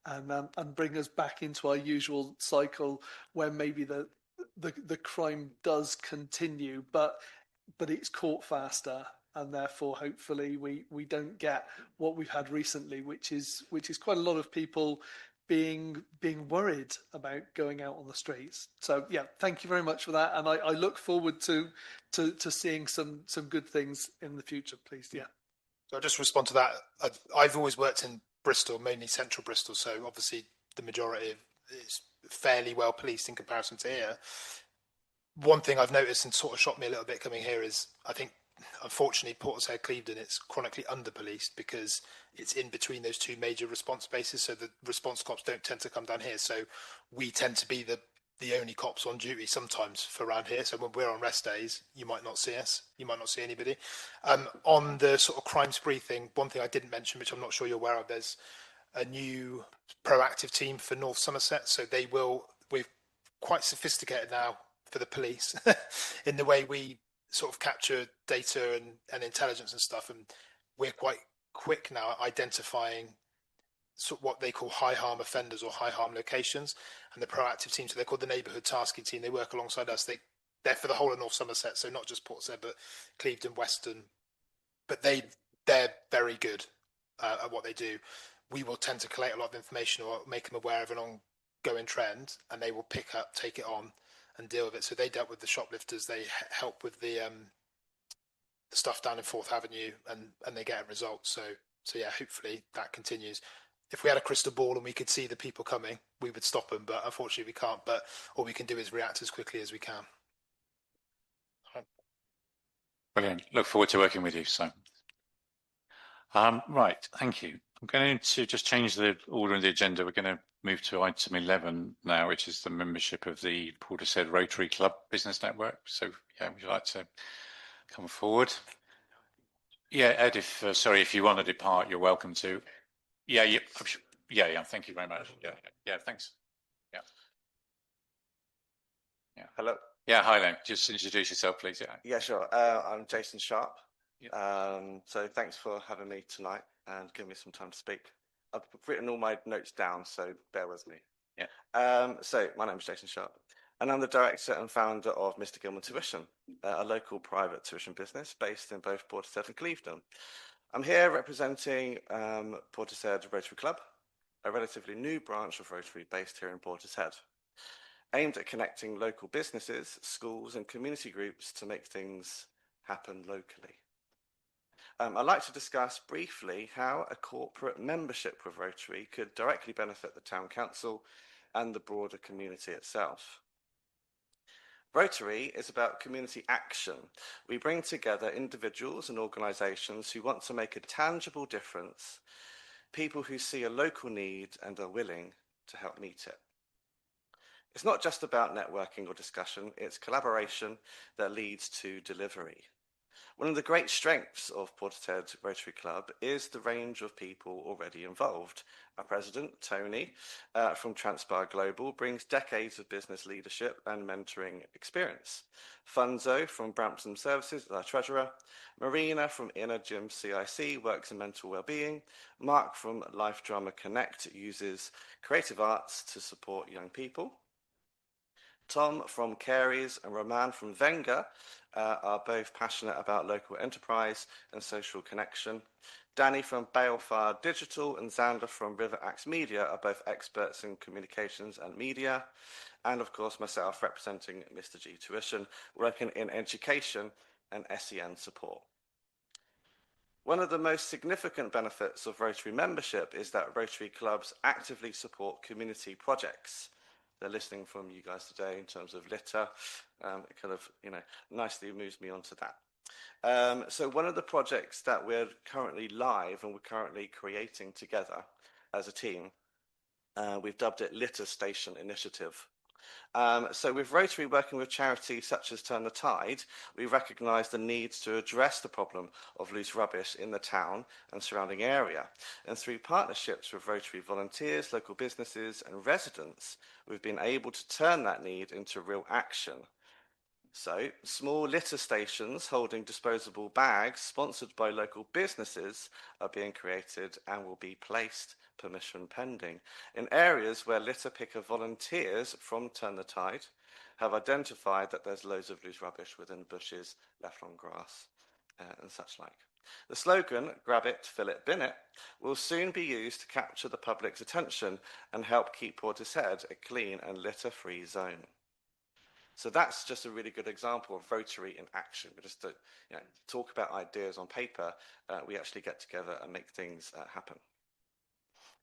and bring us back into our usual cycle where maybe the crime does continue, but it's caught faster, and therefore hopefully we don't get what we've had recently, which is quite a lot of people being worried about going out on the streets. So yeah, thank you very much for that, and I look forward to seeing some good things in the future, please. Yeah. So I'll just respond to that. I've always worked in Bristol, mainly central Bristol, so obviously the majority is fairly well policed in comparison to here. One thing I've noticed and sort of shocked me a little bit coming here is, I think, unfortunately, Portishead, Clevedon, it's chronically under-policed because it's in between those two major response bases, so the response cops don't tend to come down here. So we tend to be the only cops on duty sometimes for around here. So when we're on rest days, you might not see us. You might not see anybody. On the sort of crime spree thing, one thing I didn't mention, which I'm not sure you're aware of, there's a new proactive team for North Somerset. So we're quite sophisticated now for the police in the way we sort of capture data and intelligence and stuff. And we're quite quick now at identifying sort of what they call high harm offenders or high harm locations, and the proactive team, so they're called the neighbourhood tasking team, they work alongside us. they're for the whole of North Somerset, so not just Portishead, but Clevedon, Weston. But they're very good at what they do. We will tend to collate a lot of information or make them aware of an ongoing trend, and they will pick up, take it on, and deal with it. So they dealt with the shoplifters. They help with the stuff down in 4th Avenue, and they get a result. So yeah, hopefully that continues. If we had a crystal ball and we could see the people coming, we would stop them, but unfortunately we can't. But all we can do is react as quickly as we can. Brilliant. Look forward to working with you. So, right, thank you. I'm going to just change the order of the agenda. We're going to move to item 11 now, which is the membership of the Portishead Rotary Club Business Network. So, yeah, would you like to come forward? Yeah, Ed, if you want to depart, you're welcome to. Yeah. Thank you very much. Yeah. Thanks. Yeah. Hello. Yeah. Hi then. Just introduce yourself, please. Yeah. Yeah, sure. I'm Jason Sharp. So thanks for having me tonight and giving me some time to speak. I've written all my notes down, so bear with me. Yeah. So my name is Jason Sharp, and I'm the director and founder of Mr. Gilman Tuition, a local private tuition business based in both Portishead and Clevedon. I'm here representing Portishead Rotary Club, a relatively new branch of Rotary based here in Portishead, aimed at connecting local businesses, schools and community groups to make things happen locally. I'd like to discuss briefly how a corporate membership with Rotary could directly benefit the Town Council and the broader community itself. Rotary is about community action. We bring together individuals and organisations who want to make a tangible difference, people who see a local need and are willing to help meet it. It's not just about networking or discussion, it's collaboration that leads to delivery. One of the great strengths of Portishead Rotary Club is the range of people already involved. Our president, Tony, from Transpire Global, brings decades of business leadership and mentoring experience. Funzo from Brampton Services is our treasurer. Marina from Inner Gym CIC works in mental wellbeing. Mark from Life Drama Connect uses creative arts to support young people. Tom from Caries and Roman from Venga are both passionate about local enterprise and social connection. Danny from Balefire Digital and Xander from River Axe Media are both experts in communications and media. And of course, myself representing Mr. G Tuition, working in education and SEN support. One of the most significant benefits of Rotary membership is that Rotary clubs actively support community projects. They're listening from you guys today in terms of litter. It kind of, nicely moves me on to that. So one of the projects that we're currently live and we're currently creating together as a team, we've dubbed it Litter Station Initiative. So with Rotary working with charities such as Turn the Tide, we recognise the need to address the problem of loose rubbish in the town and surrounding area. And through partnerships with Rotary volunteers, local businesses and residents, we've been able to turn that need into real action. So small litter stations holding disposable bags sponsored by local businesses are being created and will be placed, permission pending, in areas where litter picker volunteers from Turn the Tide have identified that there's loads of loose rubbish within bushes, left on grass and such like. The slogan, grab it, fill it, bin it, will soon be used to capture the public's attention and help keep Portishead a clean and litter-free zone. So that's just a really good example of Rotary in action. We just talk about ideas on paper, we actually get together and make things happen.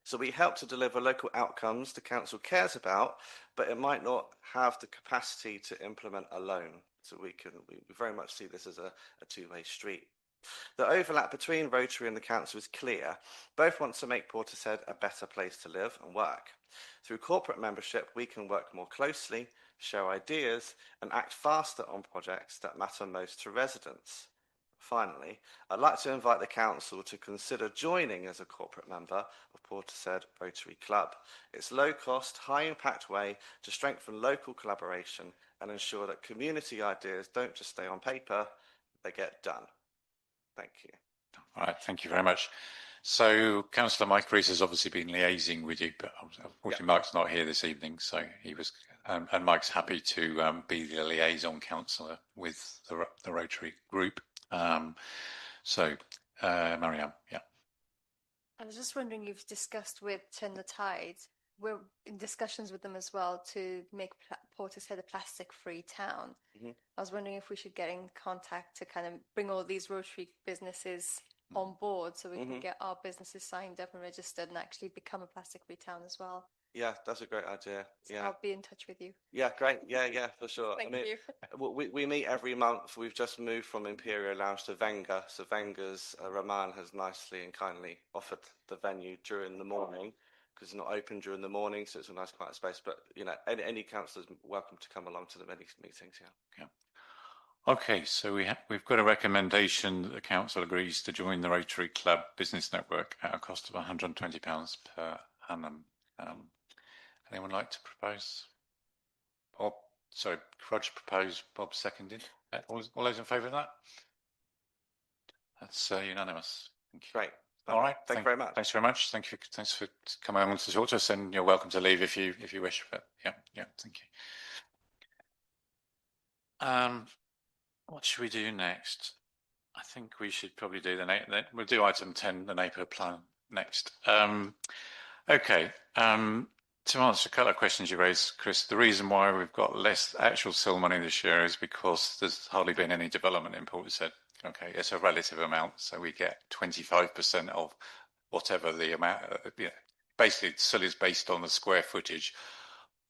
So we help to deliver local outcomes the council cares about, but it might not have the capacity to implement alone. So we very much see this as a two-way street. The overlap between Rotary and the council is clear. Both want to make Portishead a better place to live and work. Through corporate membership, we can work more closely, share ideas, and act faster on projects that matter most to residents. Finally, I'd like to invite the council to consider joining as a corporate member of Portishead Rotary Club. It's low-cost, high-impact way to strengthen local collaboration and ensure that community ideas don't just stay on paper, they get done. Thank you. All right, thank you very much. So Councillor Mike Rees has obviously been liaising with you, but unfortunately Mike's not here this evening, so he was, and Mike's happy to be the liaison councillor with the Rotary group. Marianne, yeah. I was just wondering, you've discussed with Turn the Tide, we're in discussions with them as well to make Portishead a plastic-free town. I was wondering if we should get in contact to kind of bring all these Rotary businesses on board so we can get our businesses signed up and registered and actually become a plastic-free town as well. Yeah, that's a great idea. So Yeah, I'll be in touch with you. yeah, great. Yeah, for sure. Thank I mean, you. we meet every month. We've just moved from Imperial Lounge to Venga. So Venga's Rahman has nicely and kindly offered the venue during the morning because it's not open during the morning, so it's a nice quiet space. But you know, any councillors welcome to come along to the many meetings. Yeah. Okay, so we've got a recommendation that the council agrees to join the Rotary Club Business Network at a cost of £120 per annum. Anyone like to propose? Bob, sorry, Rog proposed, Bob seconded. All those in favour of that? That's unanimous. Thank you. Great. All right. Thank you very much. Thanks very much. Thanks for coming on to talk to us, and you're welcome to leave if you wish. But yeah, thank you. What should we do next? I think we should probably do we'll do item 10, the neighbourhood plan, next. Okay. To answer a couple of questions you raised, Chris, the reason why we've got less actual SIL money this year is because there's hardly been any development in Portishead. Okay, it's a relative amount, so we get 25% of whatever the amount. Basically, SIL is based on the square footage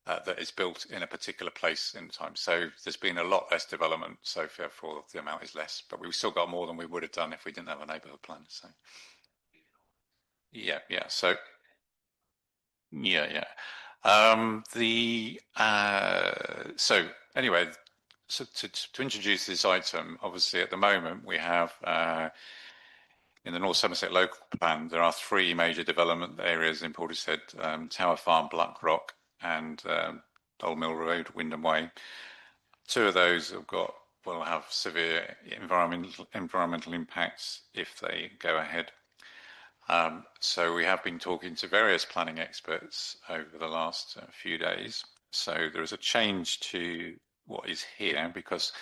that is built in a particular place in time. So there's been a lot less development, so therefore the amount is less. But we've still got more than we would have done if we didn't have a neighbourhood plan. So yeah. So yeah. So anyway, so to introduce this item, obviously at the moment we have in the North Somerset local plan there are 3 major development areas in Portishead: Tower Farm, Blackrock, and Old Mill Road, Wyndham Way. 2 of those will have severe environmental impacts if they go ahead. So we have been talking to various planning experts over the last few days. So there is a change to what is here, because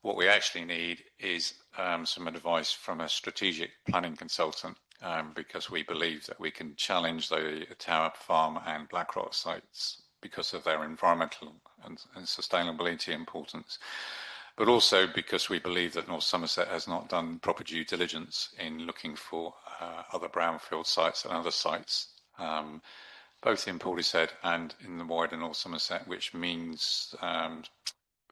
what we actually need is some advice from a strategic planning consultant, because we believe that we can challenge the Tower Farm and Blackrock sites because of their environmental and sustainability importance. But also because we believe that North Somerset has not done proper due diligence in looking for other brownfield sites and other sites, both in Portishead and in the wider North Somerset, which means,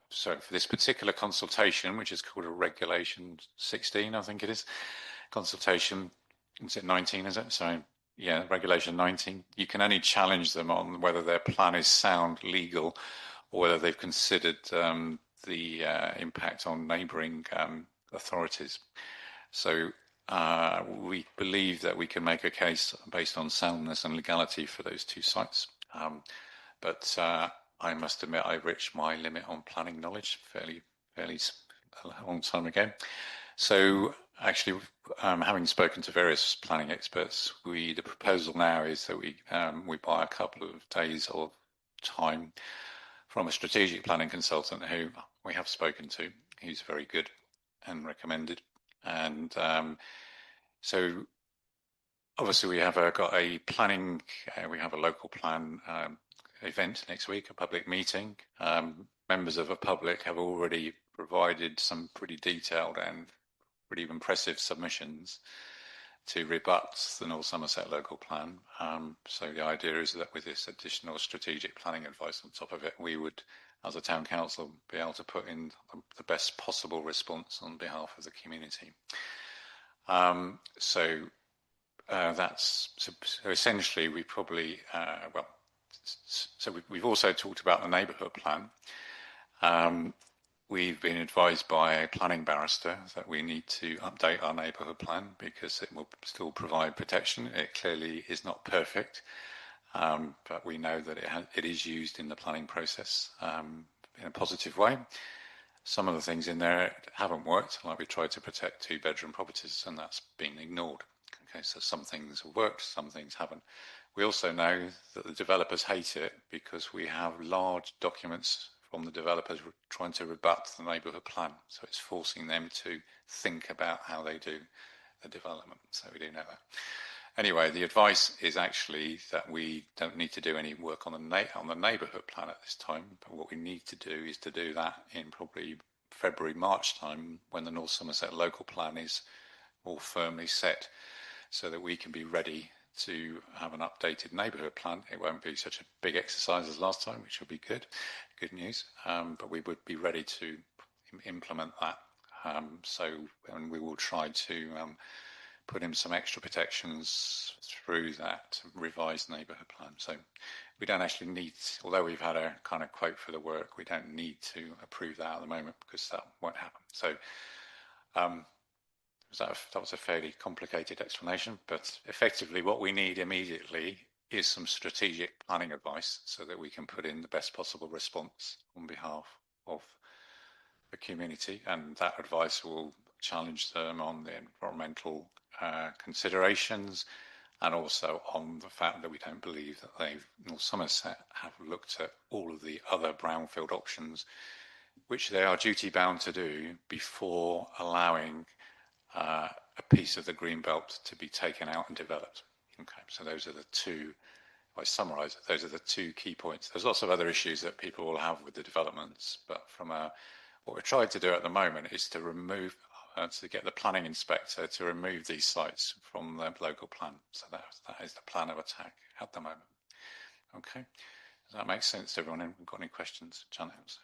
so for this particular consultation, which is called a Regulation 16, I think it is, consultation, is it 19, is it? So yeah, Regulation 19, you can only challenge them on whether their plan is sound, legal, or whether they've considered the impact on neighbouring authorities. So we believe that we can make a case based on soundness and legality for those 2 sites. But I must admit I reached my limit on planning knowledge fairly a long time ago. So actually, having spoken to various planning experts, the proposal now is that we buy a couple of days of time from a strategic planning consultant who we have spoken to, who's very good and recommended. And so obviously we have got a planning, we have a local plan event next week, a public meeting. Members of the public have already provided some pretty detailed and pretty impressive submissions to rebut the North Somerset local plan. So the idea is that with this additional strategic planning advice on top of it, we would, as a town council, be able to put in the best possible response on behalf of the community. So essentially we probably, we've also talked about the neighbourhood plan. We've been advised by a planning barrister that we need to update our neighbourhood plan because it will still provide protection. It clearly is not perfect, but we know that it is used in the planning process in a positive way. Some of the things in there haven't worked, like we tried to protect 2-bedroom properties, and that's been ignored. Okay, so some things have worked, some things haven't. We also know that the developers hate it because we have large documents from the developers trying to rebut the neighbourhood plan. So it's forcing them to think about how they do the development. So we do know that. Anyway, the advice is actually that we don't need to do any work on the neighbourhood plan at this time. But what we need to do is to do that in probably February, March time, when the North Somerset local plan is more firmly set, so that we can be ready to have an updated neighbourhood plan. It won't be such a big exercise as last time, which will be good news. But we would be ready to implement that. And we will try to put in some extra protections through that revised neighbourhood plan. So we don't actually need, although we've had a kind of quote for the work, we don't need to approve that at the moment because that won't happen. So that was a fairly complicated explanation, but effectively what we need immediately is some strategic planning advice so that we can put in the best possible response on behalf of the community, and that advice will challenge them on the environmental considerations and also on the fact that we don't believe that North Somerset have looked at all of the other brownfield options, which they are duty bound to do before allowing a piece of the green belt to be taken out and developed. Okay, so those are the two, if I summarise it, those are the two key points. There's lots of other issues that people will have with the developments, but what we're trying to do at the moment is to remove, to get the planning inspector to remove these sites from the local plan. So that is the plan of attack at the moment. Okay, does that make sense to everyone? Have got any questions, Janet?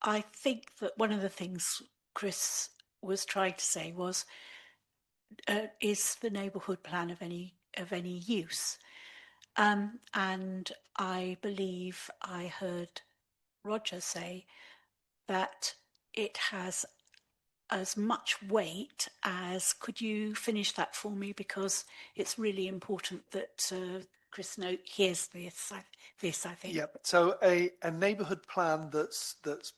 I think that one of the things Chris was trying to say was, is the neighbourhood plan of any use? And I believe I heard Roger say that it has as much weight as, could you finish that for me, because it's really important that Chris hears this, I think. Yep. So a neighbourhood plan that's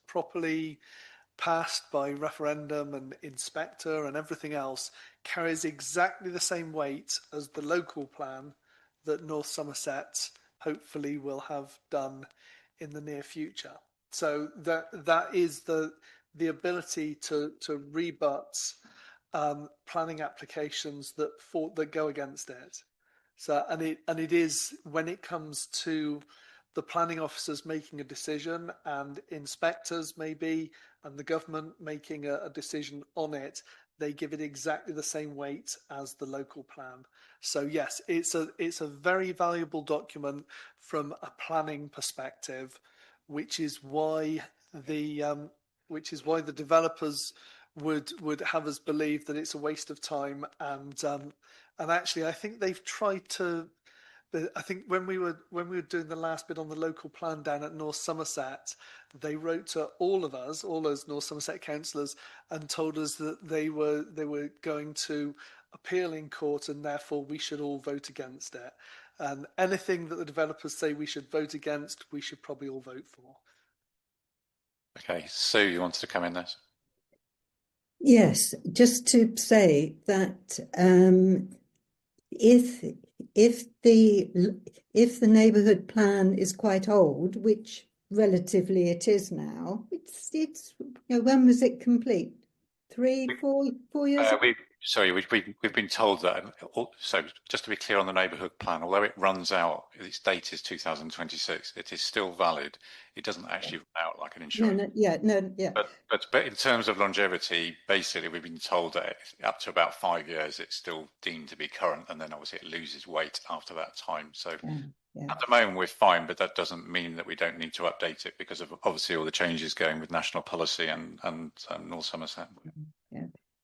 properly passed by referendum and inspector and everything else carries exactly the same weight as the local plan that North Somerset hopefully will have done in the near future. So that is the ability to rebut planning applications that go against it. So and it is, when it comes to the planning officers making a decision and inspectors maybe and the government making a decision on it, they give it exactly the same weight as the local plan. So yes, it's a very valuable document from a planning perspective, which is why the developers would have us believe that it's a waste of time. And actually, I think they've tried to. I think when we were doing the last bit on the local plan down at North Somerset, they wrote to all of us, all those North Somerset councillors, and told us that they were going to appeal in court, and therefore we should all vote against it. And anything that the developers say we should vote against, we should probably all vote for. Okay, Sue, you wanted to come in there? Yes, just to say that if the neighbourhood plan is quite old, which relatively it is now, it's when was it complete? 4 years ago? We've been told that. So just to be clear on the neighbourhood plan, although it runs out, its date is 2026. It is still valid. It doesn't actually run out like an insurance. But in terms of longevity, basically we've been told that up to about 5 years it's still deemed to be current, and then obviously it loses weight after that time. So at the moment we're fine, but that doesn't mean that we don't need to update it because of obviously all the changes going with national policy and North Somerset.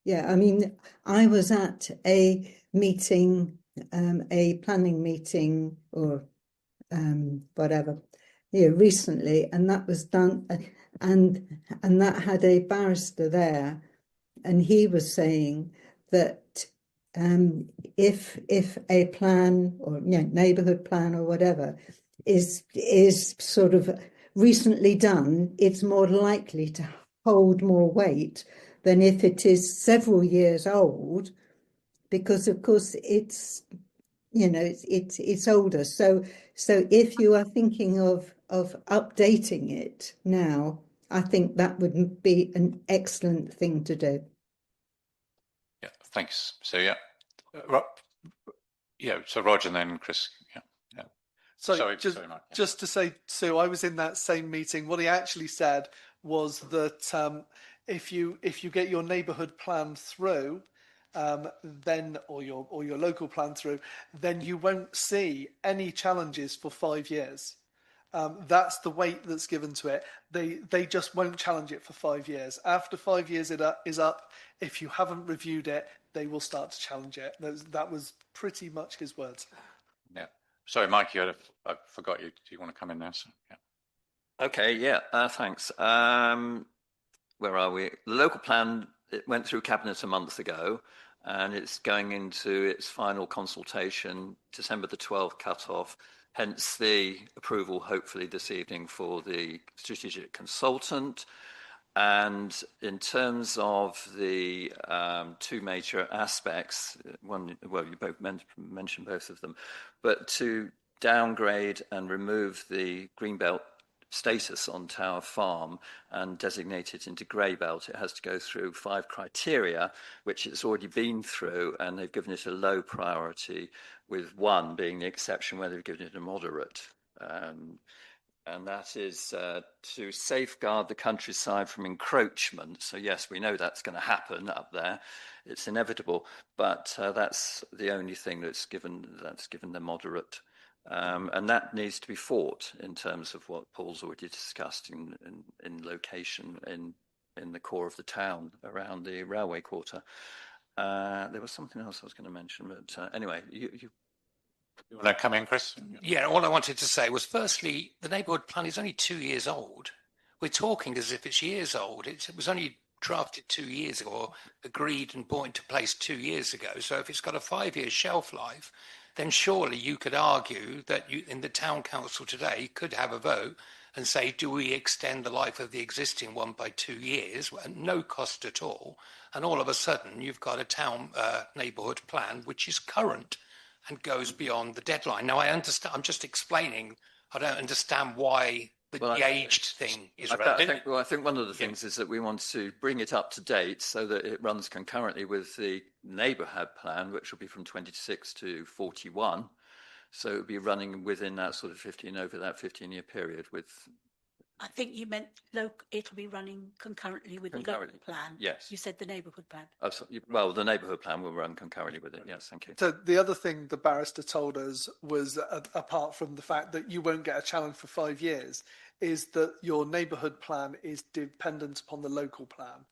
Yeah, I mean, I was at a meeting, a planning meeting or whatever, recently, and that was done, and that had a barrister there, and he was saying that if a plan or neighbourhood plan or whatever is sort of recently done, it's more likely to hold more weight than if it is several years old, because of course it's, you know, it's older. So if you are thinking of updating it now, I think that would be an excellent thing to do. Yeah, thanks. So yeah, so Roger and then Chris. Yeah. So Sorry, Mike. just to say, Sue, I was in that same meeting. What he actually said was that if you get your neighbourhood plan through, then or your local plan through, then you won't see any challenges for 5 years. That's the weight that's given to it. They just won't challenge it for 5 years. After 5 years is up, if you haven't reviewed it, they will start to challenge it. That was pretty much his words. Yeah. Sorry, Mike, I forgot you. Do you want to come in now? So, yeah. Okay, yeah, thanks. Where are we? The local plan, it went through Cabinet a month ago, and it's going into its final consultation, December the 12th cut-off, hence the approval, hopefully, this evening for the strategic consultant. And in terms of the two major aspects, one, well, you both mentioned both of them, but to downgrade and remove the greenbelt status on Tower Farm and designate it into grey belt, it has to go through 5 criteria, which it's already been through, and they've given it a low priority, with 1 being the exception where they've given it a moderate. And that is to safeguard the countryside from encroachment. So yes, we know that's going to happen up there. It's inevitable, but that's the only thing that's given the moderate. And that needs to be fought in terms of what Paul's already discussed in location in the core of the town around the railway quarter. There was something else I was going to mention, but anyway, you want to come in, Chris? Yeah, all I wanted to say was, firstly, the neighbourhood plan is only 2 years old. We're talking as if it's years old. It was only drafted 2 years ago, or agreed and brought into place 2 years ago. So if it's got a 5-year shelf life, then surely you could argue that you, in the town council today, could have a vote and say, do we extend the life of the existing one by 2 years, at no cost at all? And all of a sudden, you've got a town neighbourhood plan which is current and goes beyond the deadline. Now, I understand, I'm just explaining, I don't understand why the aged thing is relevant. I think one of the things is that we want to bring it up to date so that it runs concurrently with the neighbourhood plan, which will be from 26 to 41. So it will be running within that sort of 15-year period with... I think you meant it'll be running concurrently with the local plan. Yes. You said the neighbourhood plan. Well, the neighbourhood plan will run concurrently with it. Yes, thank you. So the other thing the barrister told us was, apart from the fact that you won't get a challenge for 5 years, is that your neighbourhood plan is dependent upon the local plan.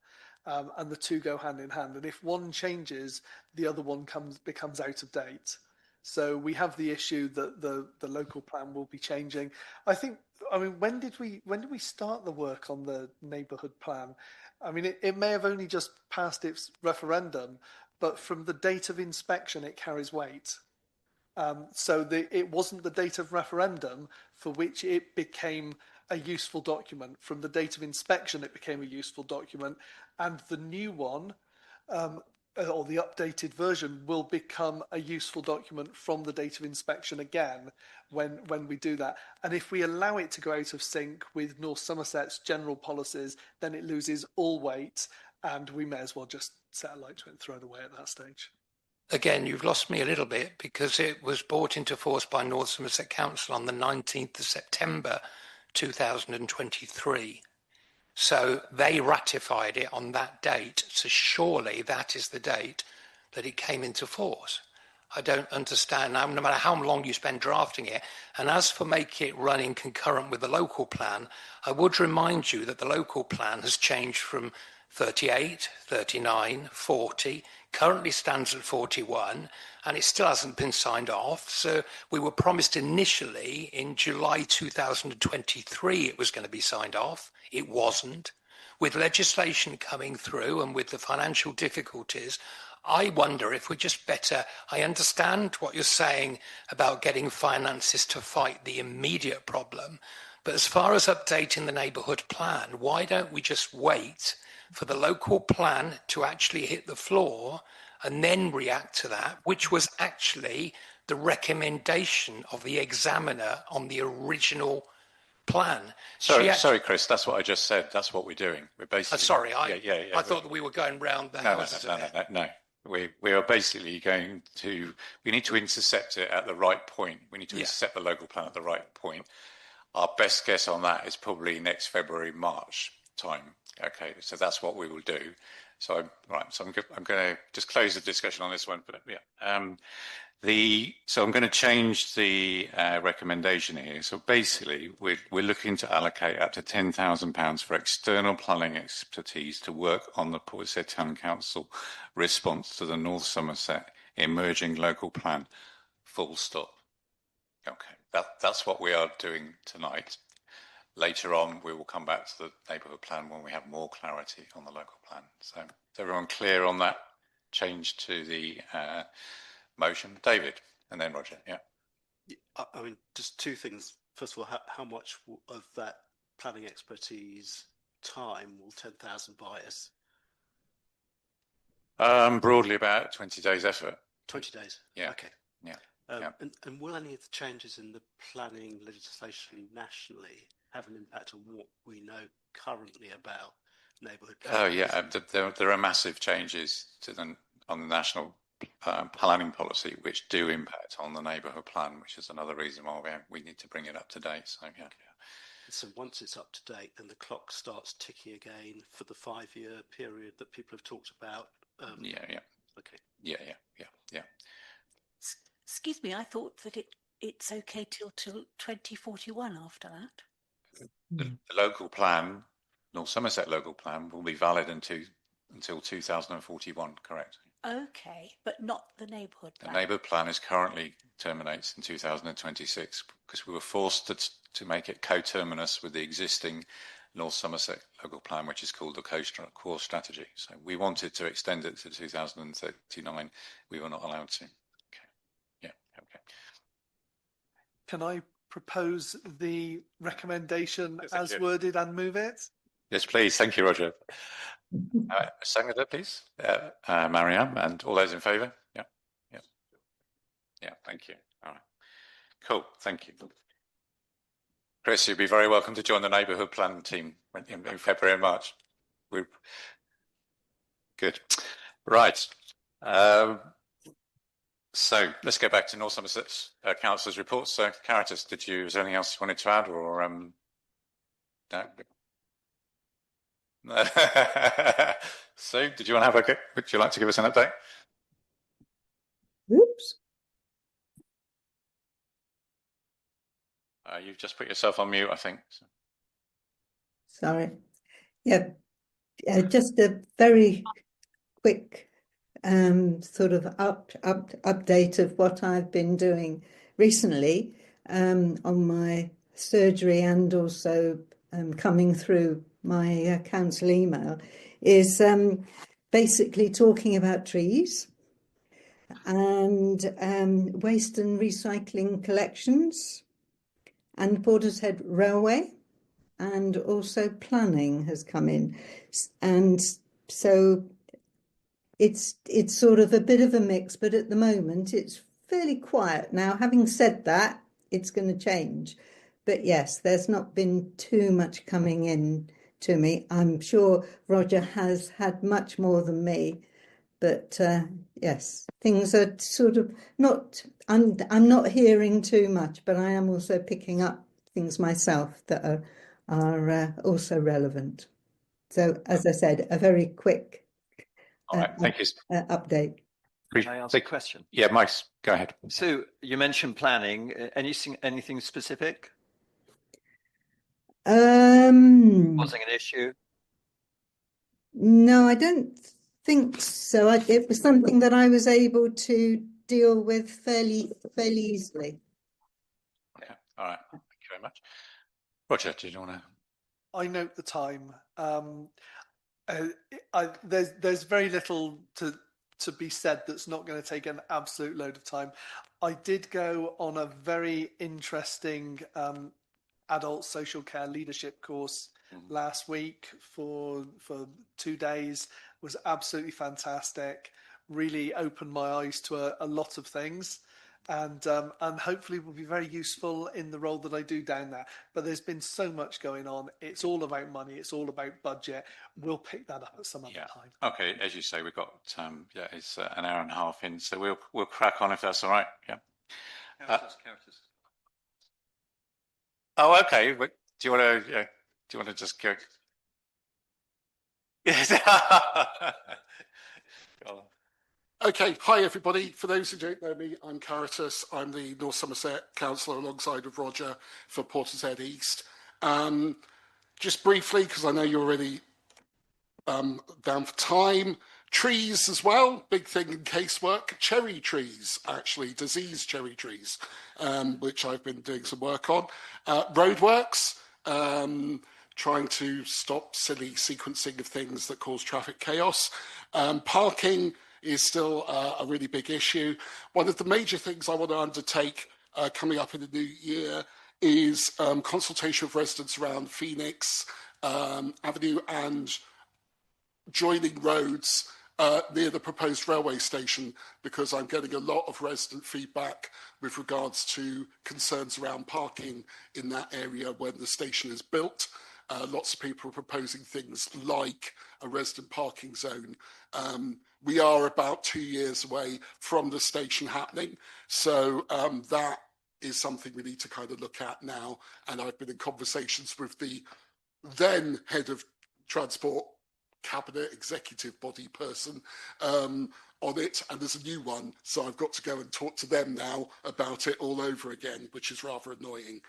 And the two go hand in hand. And if one changes, the other one becomes out of date. So we have the issue that the local plan will be changing. I mean, when did we start the work on the neighbourhood plan? I mean, it may have only just passed its referendum, but from the date of inspection, it carries weight. So it wasn't the date of referendum for which it became a useful document. From the date of inspection, it became a useful document, and the new one, or the updated version, will become a useful document from the date of inspection again when we do that. And if we allow it to go out of sync with North Somerset's general policies, then it loses all weight, and we may as well just set a light to it and throw it away at that stage. Again, you've lost me a little bit, because it was brought into force by North Somerset Council on the 19th of September 2023. So they ratified it on that date. So surely that is the date that it came into force. I don't understand now, no matter how long you spend drafting it. And as for making it running concurrent with the local plan, I would remind you that the local plan has changed from 38, 39, 40, currently stands at 41, and it still hasn't been signed off. So we were promised initially in July 2023 it was going to be signed off. It wasn't. With legislation coming through and with the financial difficulties, I wonder if we're just better. I understand what you're saying about getting finances to fight the immediate problem, but as far as updating the neighbourhood plan, why don't we just wait for the local plan to actually hit the floor and then react to that, which was actually the recommendation of the examiner on the original plan. Sorry, Chris, that's what I just said. That's what we're doing. We're basically... I thought that we were going round the houses. No. We are basically going to... We need to intercept it at the right point. We need to intercept the local plan at the right point. Our best guess on that is probably next February, March time. Okay, so that's what we will do. So I'm going to just close the discussion on this one. But so I'm going to change the recommendation here. So basically, we're looking to allocate up to £10,000 for external planning expertise to work on the Portishead Town Council response to the North Somerset emerging local plan. Full stop. Okay, that's what we are doing tonight. Later on, we will come back to the neighbourhood plan when we have more clarity on the local plan. So is everyone clear on that change to the motion? David, and then Roger. Yeah. I mean, just two things. First of all, how much of that planning expertise time will 10,000 buy us? Broadly about 20 days effort. 20 days? Yeah. Okay. Yeah. And will any of the changes in the planning legislation nationally have an impact on what we know currently about neighbourhood planning? There are massive changes on the national planning policy which do impact on the neighbourhood plan, which is another reason why we need to bring it up to date. So So once it's up to date, then the clock starts ticking again for the 5-year period that people have talked about. Okay. Yeah. Excuse me, I thought that it's okay till 2041 after that. The local plan, North Somerset local plan, will be valid until 2041, correct? Okay, but not the neighbourhood plan. The neighbourhood plan currently terminates in 2026 because we were forced to make it coterminous with the existing North Somerset local plan, which is called the core strategy. So we wanted to extend it to 2039. We were not allowed to. Okay. Can I propose the recommendation as worded and move it? Yes, please. Thank you, Roger. Seconder, please. Marianne, and all those in favour? Yeah, thank you. All right. Cool, thank you. Chris, you'd be very welcome to join the neighbourhood plan team in February and March. Good. Right. So let's go back to North Somerset Council's reports. So, Caritas, is there anything else you wanted to add, or no? Sue, would you like to give us an update? Oops. You've just put yourself on mute, I think. Sorry. Yeah, just a very quick sort of update of what I've been doing recently on my surgery, and also coming through my council email, is basically talking about trees and waste and recycling collections and Portishead Railway, and also planning has come in. And so it's sort of a bit of a mix, but at the moment it's fairly quiet. Now, having said that, it's going to change. But yes, there's not been too much coming in to me. I'm sure Roger has had much more than me. But yes, things are sort of not, I'm not hearing too much, but I am also picking up things myself that are also relevant. So, as I said, a very quick thank you. Update. Can I ask a question? Yeah, Mike, go ahead. So you mentioned planning. Anything specific? Causing an issue? No, I don't think so. It was something that I was able to deal with fairly easily. Okay, all right. Thank you very much. Roger, do you want to? I note the time. There's very little to be said that's not going to take an absolute load of time. I did go on a very interesting adult social care leadership course last week for 2 days was absolutely fantastic. Really opened my eyes to a lot of things, and hopefully will be very useful in the role that I do down there. But there's been so much going on. It's all about money. It's all about budget. We'll pick that up at some other time. Okay, as you say, we've got it's an hour and a half in, so we'll crack on if that's all right. Yeah. Oh, okay. Do you want to just go? Yes. Okay, hi everybody. For those who don't know me, I'm Caritas. I'm the North Somerset councillor alongside with Roger for Portishead East. Just briefly, because I know you're already down for time, trees as well, big thing in casework. Cherry trees, actually, diseased cherry trees, which I've been doing some work on. Roadworks, trying to stop silly sequencing of things that cause traffic chaos. Parking is still a really big issue. One of the major things I want to undertake coming up in the new year is consultation with residents around Phoenix Avenue and joining roads near the proposed railway station, because I'm getting a lot of resident feedback with regards to concerns around parking in that area when the station is built. Lots of people are proposing things like a resident parking zone. We are about 2 years away from the station happening, so that is something we need to kind of look at now. And I've been in conversations with the then head of transport cabinet executive body person on it, and there's a new one, so I've got to go and talk to them now about it all over again, which is rather annoying.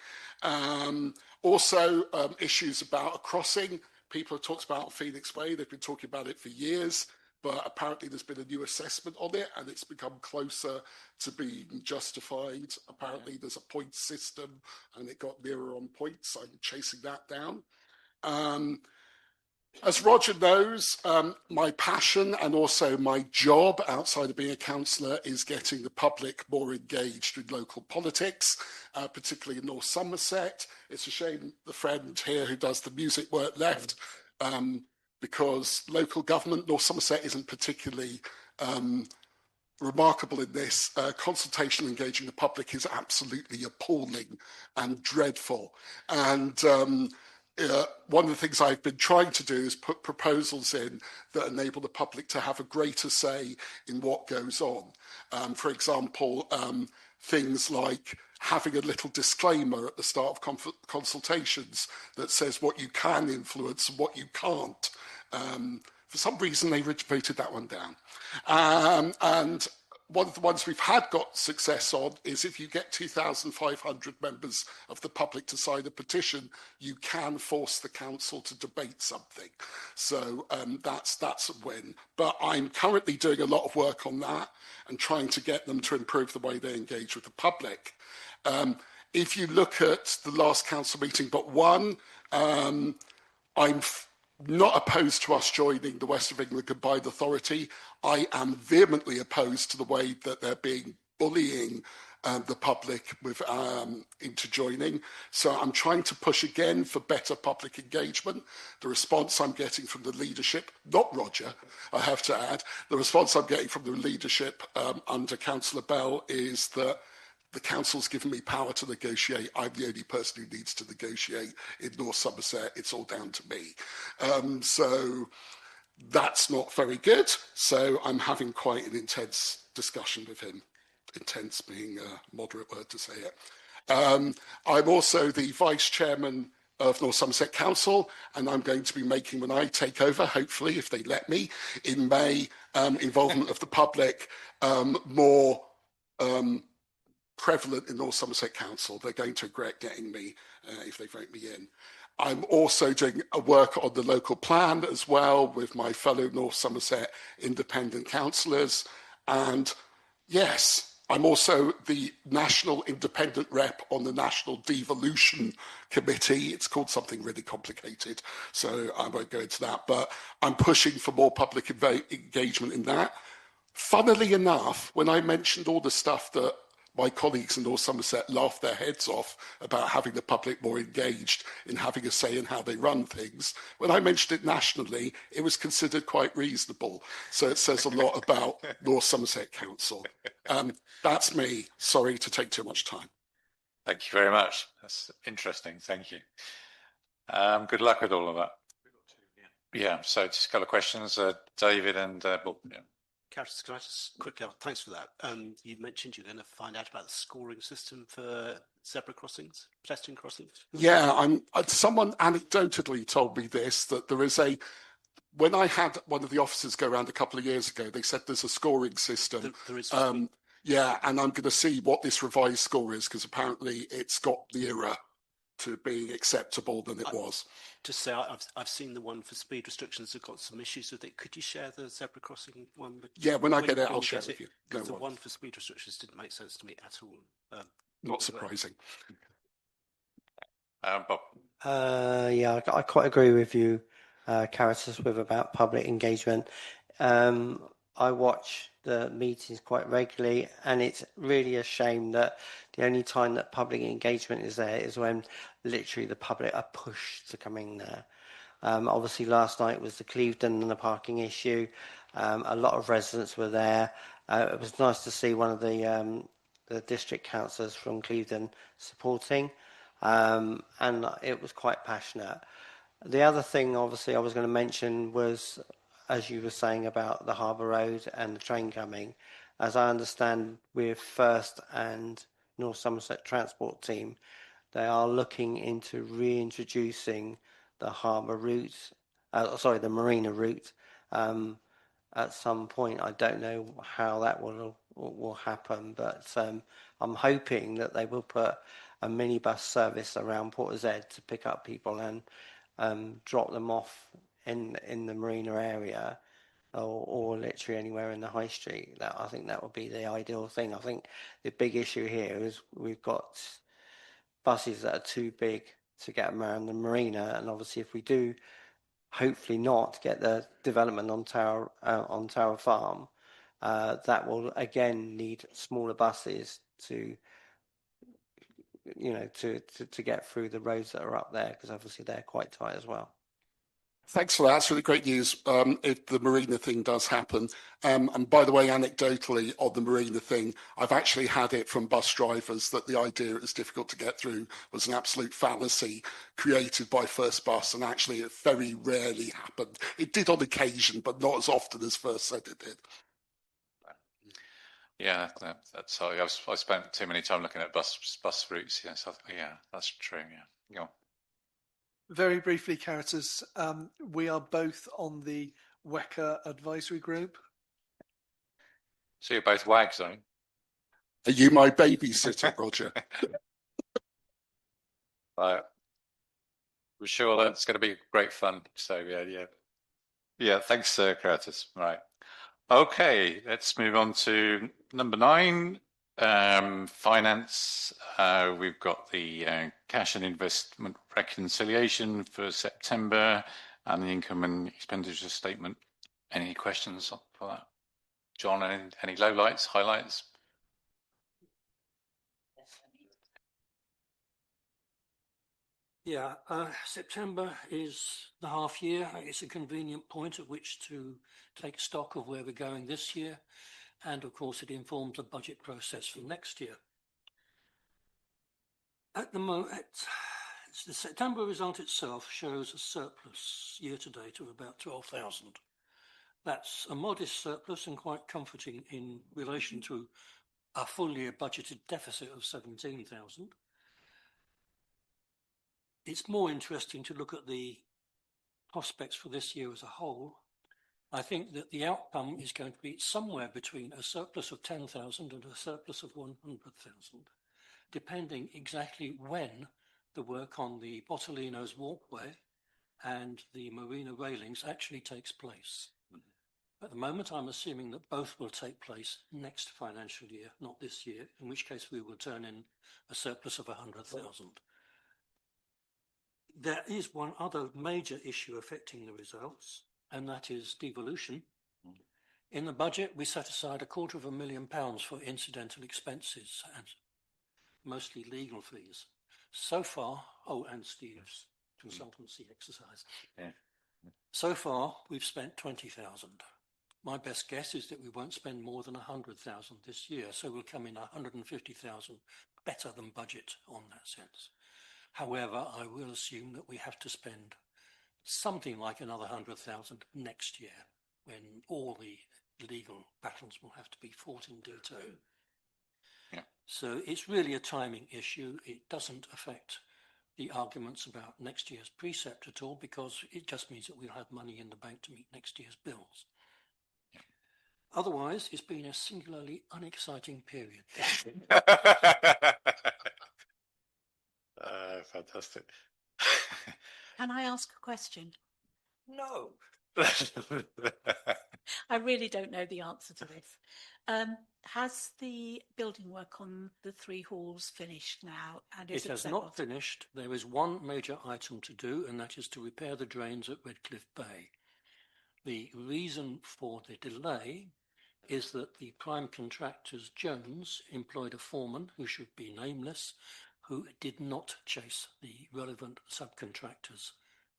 Also, issues about a crossing. People have talked about Phoenix Way. They've been talking about it for years, but apparently there's been a new assessment on it and it's become closer to being justified. Apparently there's a point system and it got nearer on points. I'm chasing that down. As Roger knows, my passion and also my job outside of being a councillor is getting the public more engaged with local politics, particularly in North Somerset. It's a shame the friend here who does the music work left, because local government, North Somerset isn't particularly remarkable in this. Consultation engaging the public is absolutely appalling and dreadful. And one of the things I've been trying to do is put proposals in that enable the public to have a greater say in what goes on. For example, things like having a little disclaimer at the start of consultations that says what you can influence and what you can't. For some reason, they voted that one down. And one of the ones we've got success on is if you get 2,500 members of the public to sign a petition, you can force the council to debate something. So that's a win. But I'm currently doing a lot of work on that and trying to get them to improve the way they engage with the public. If you look at the last council meeting but one, I'm not opposed to us joining the West of England Combined Authority. I am vehemently opposed to the way that they're bullying the public into joining. So I'm trying to push again for better public engagement. The response I'm getting from the leadership, not Roger, I have to add, the response I'm getting from the leadership under Councillor Bell is that the council's given me power to negotiate. I'm the only person who needs to negotiate in North Somerset. It's all down to me. So that's not very good. So I'm having quite an intense discussion with him. Intense being a moderate word to say it. I'm also the vice chairman of North Somerset Council, and I'm going to be making, when I take over, hopefully, if they let me, in May, involvement of the public more prevalent in North Somerset Council. They're going to regret getting me if they vote me in. I'm also doing a work on the local plan as well with my fellow North Somerset independent councillors. And yes, I'm also the national independent rep on the National Devolution Committee. It's called something really complicated, so I won't go into that, but I'm pushing for more public engagement in that. Funnily enough, when I mentioned all the stuff that my colleagues in North Somerset laughed their heads off about having the public more engaged in having a say in how they run things. When I mentioned it nationally, it was considered quite reasonable. So it says a lot about North Somerset Council. That's me. Sorry to take too much time. Thank you very much. That's interesting. Thank you. Good luck with all of that. Yeah, so just a couple of questions, David and Bob. Yeah. Carys, can I just quickly, thanks for that. You mentioned you're going to find out about the scoring system for zebra crossings, pedestrian crossings. Yeah, someone anecdotally told me this, that there is when I had one of the officers go around a couple of years ago, they said there's a scoring system. There is. Yeah, and I'm going to see what this revised score is, because apparently it's got nearer to being acceptable than it was. Just say I've seen the one for speed restrictions that got some issues with it. Could you share the zebra crossing one? Yeah, when I get it, I'll share it with you. No The worries. one for speed restrictions didn't make sense to me at all. Not surprising. Bob. Yeah, I quite agree with you, Carys, with about public engagement. I watch the meetings quite regularly, and it's really a shame that the only time that public engagement is there is when literally the public are pushed to come in there. Obviously, last night was the Clevedon and the parking issue. A lot of residents were there. It was nice to see one of the district councillors from Clevedon supporting, and it was quite passionate. The other thing, obviously, I was going to mention was, as you were saying about the Harbour Road and the train coming, as I understand with First and North Somerset Transport Team, they are looking into reintroducing the harbour route, the marina route, at some point. I don't know how that will happen, but I'm hoping that they will put a minibus service around Portishead to pick up people and drop them off in the marina area, or literally anywhere in the high street. I think that would be the ideal thing. I think the big issue here is we've got buses that are too big to get them around the marina, and obviously if we do hopefully not get the development on Tower Farm, that will again need smaller buses to get through the roads that are up there, because obviously they're quite tight as well. Thanks for that. That's really great news if the marina thing does happen. And by the way, anecdotally on the marina thing, I've actually had it from bus drivers that the idea it was difficult to get through was an absolute fallacy created by First Bus, and actually it very rarely happened. It did on occasion, but not as often as First said it did. Yeah, that's sorry. I spent too many time looking at bus routes. Yes, yeah, that's true. Yeah, go on. Very briefly, Carys, we are both on the WECA advisory group. So you're both wags, are you? Are you my babysitter, Roger? Right. We're sure that's going to be great fun. So yeah. Thanks, Curtis. Right. Okay, let's move on to number 9. Finance. We've got the cash and investment reconciliation for September and the income and expenditure statement. Any questions for that? John, any lowlights, highlights? Yeah, September is the half year. It's a convenient point at which to take stock of where we're going this year. And of course, it informs the budget process for next year. At the moment, the September result itself shows a surplus year to date of about 12,000. That's a modest surplus and quite comforting in relation to a full year budgeted deficit of 17,000. It's more interesting to look at the prospects for this year as a whole. I think that the outcome is going to be somewhere between a surplus of 10,000 and a surplus of 100,000, depending exactly when the work on the Bottolino's walkway and the marina railings actually takes place. At the moment, I'm assuming that both will take place next financial year, not this year, in which case we will turn in a surplus of 100,000. There is one other major issue affecting the results, and that is devolution. In the budget, we set aside £250,000 for incidental expenses and mostly legal fees. So far, and Steve's consultancy exercise. Yeah. So far, we've spent 20,000. My best guess is that we won't spend more than 100,000 this year, so we'll come in 150,000 better than budget on that sense. However, I will assume that we have to spend something like another 100,000 next year, when all the legal battles will have to be fought in detail. Yeah. So it's really a timing issue. It doesn't affect the arguments about next year's precept at all, because it just means that we'll have money in the bank to meet next year's bills. Yeah. Otherwise, it's been a singularly unexciting period. Fantastic. Can I ask a question? No. I really don't know the answer to this. Has the building work on the 3 halls finished now? And It has not finished. There is one major item to do, and that is to repair the drains at Redcliffe Bay. The reason for the delay is that the prime contractors, Jones, employed a foreman who should be nameless, who did not chase the relevant subcontractors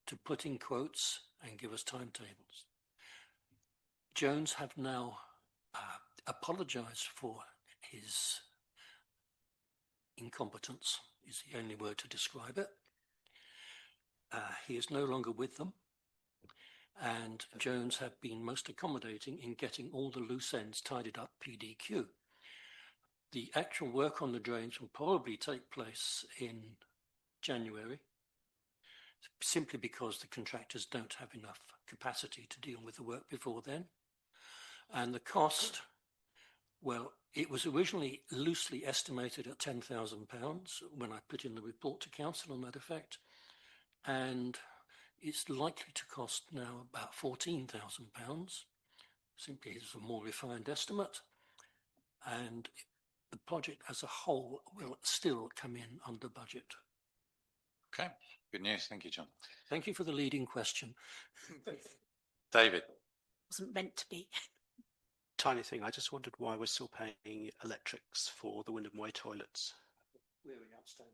to put in quotes and give us timetables. Jones have now apologised for his incompetence, is the only word to describe it. He is no longer with them, and Jones have been most accommodating in getting all the loose ends tidied up PDQ. The actual work on the drains will probably take place in January, simply because the contractors don't have enough capacity to deal with the work before then. And the cost, well, it was originally loosely estimated at £10,000 when I put in the report to council on that effect, and it's likely to cost now about £14,000, simply as a more refined estimate, and the project as a whole will still come in under budget. Okay, good news. Thank you, John. Thank you for the leading question. David. Wasn't meant to be. Tiny thing, I just wondered why we're still paying electrics for the Wyndham Way toilets. Really outstanding.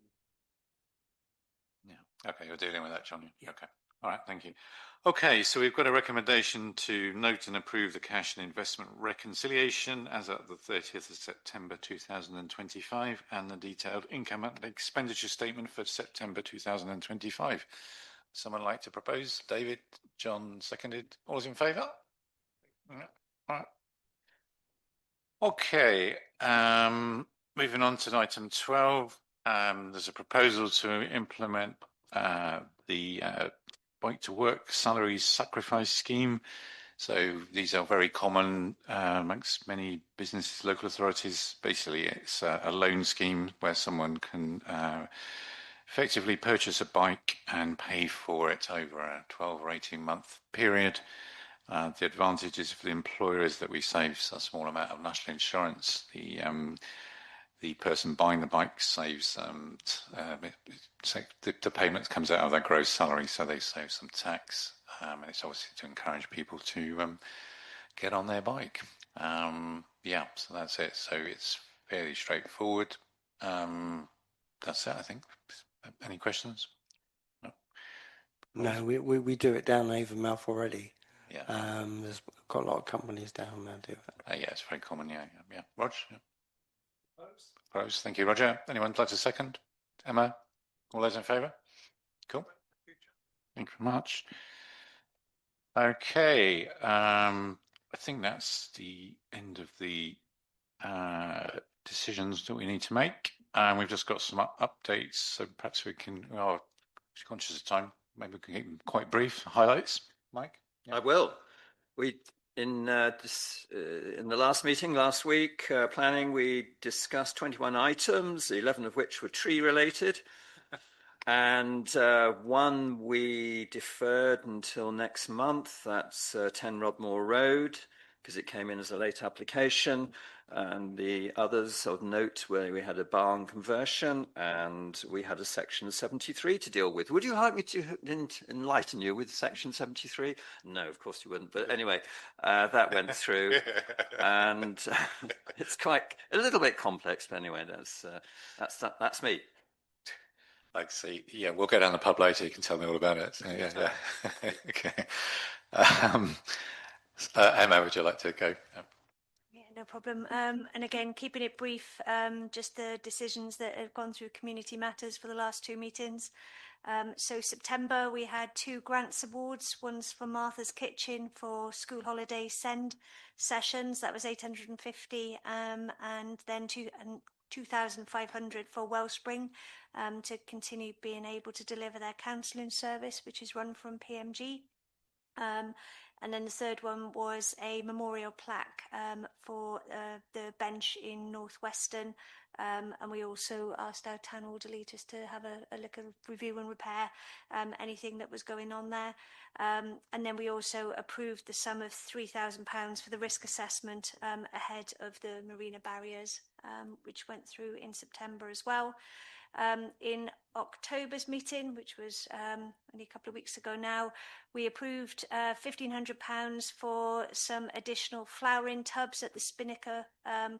Yeah. Okay, you're dealing with that, John. Yeah. Okay. All right, thank you. Okay, so we've got a recommendation to note and approve the cash and investment reconciliation as at the 30th of September 2025 and the detailed income and expenditure statement for September 2025. Someone like to propose? David, John seconded. All those in favour? Yeah. All right. Okay, moving on to item 12. There's a proposal to implement the Bike to Work salary sacrifice scheme. So these are very common amongst many businesses, local authorities. Basically, it's a loan scheme where someone can effectively purchase a bike and pay for it over a 12 or 18-month period. The advantages for the employer is that we save a small amount of national insurance. The person buying the bike saves the payment comes out of their gross salary, so they save some tax. And it's obviously to encourage people to get on their bike. Yeah, so that's it. So it's fairly straightforward. That's it, I think. Any questions? No, we do it down Avonmouth already. Yeah. There's got a lot of companies down there do it. Yeah, it's very common. Yeah. Roger. Yeah. Opposed. Thank you, Roger. Anyone like to second? Emma? All those in favour? Cool. Thank you very much. Okay. I think that's the end of the decisions that we need to make. We've just got some updates, so perhaps we can, conscious of time, maybe we can keep them quite brief. Highlights, Mike? I will. We in the last meeting last week, planning, we discussed 21 items, 11 of which were tree related, and one we deferred until next month. That's 10 Rodmore Road. because it came in as a late application, and the others of note where we had a barn conversion and we had a section 73 to deal with. Would you like me to enlighten you with section 73? No, of course you wouldn't. But anyway, that went through, and it's quite a little bit complex. But anyway, that's me. Like, see, yeah, we'll go down the pub later. You can tell me all about it. So, yeah. Okay. Emma, would you like to go? Yeah, no problem. And again, keeping it brief, just the decisions that have gone through community matters for the last 2 meetings. So September, we had 2 grants awards. One's for Martha's Kitchen for school holiday send sessions. That was 850, and then 2,500 for Wellspring to continue being able to deliver their counselling service, which is run from PMG. And then the third one was a memorial plaque for the bench in Northwestern. And we also asked our town orderly just to have a look at review and repair anything that was going on there. And then we also approved the sum of £3,000 for the risk assessment ahead of the marina barriers, which went through in September as well. In October's meeting, which was only a couple of weeks ago now, we approved £1,500 for some additional flowering tubs at the Spinnaker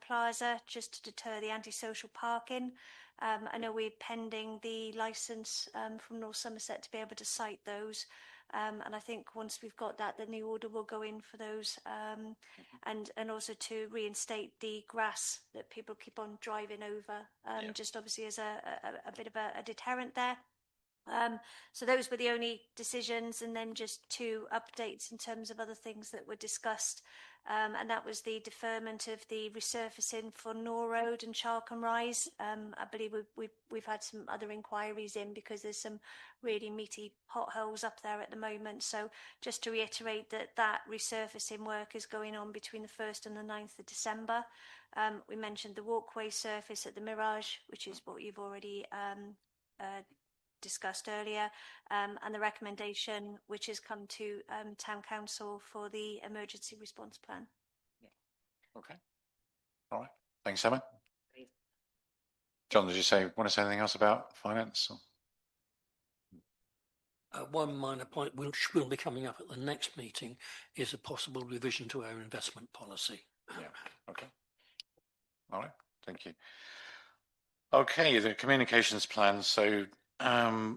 Plaza, just to deter the antisocial parking. I know we're pending the licence from North Somerset to be able to site those. And I think once we've got that, then the order will go in for those, and also to reinstate the grass that people keep on driving over, just obviously as a bit of a deterrent there. So those were the only decisions, and then just 2 updates in terms of other things that were discussed. And that was the deferment of the resurfacing for Nor Road and Charlcombe Rise. I believe we've had some other inquiries in because there's some really meaty potholes up there at the moment. So just to reiterate that resurfacing work is going on between the 1st and the 9th of December. We mentioned the walkway surface at the Mirage, which is what you've already discussed earlier, and the recommendation which has come to Town Council for the emergency response plan. Okay. All right. Thanks, Emma. John, did you want to say anything else about finance? One minor point which will be coming up at the next meeting is a possible revision to our investment policy. Yeah. Okay. All right. Thank you. Okay, the communications plan. So the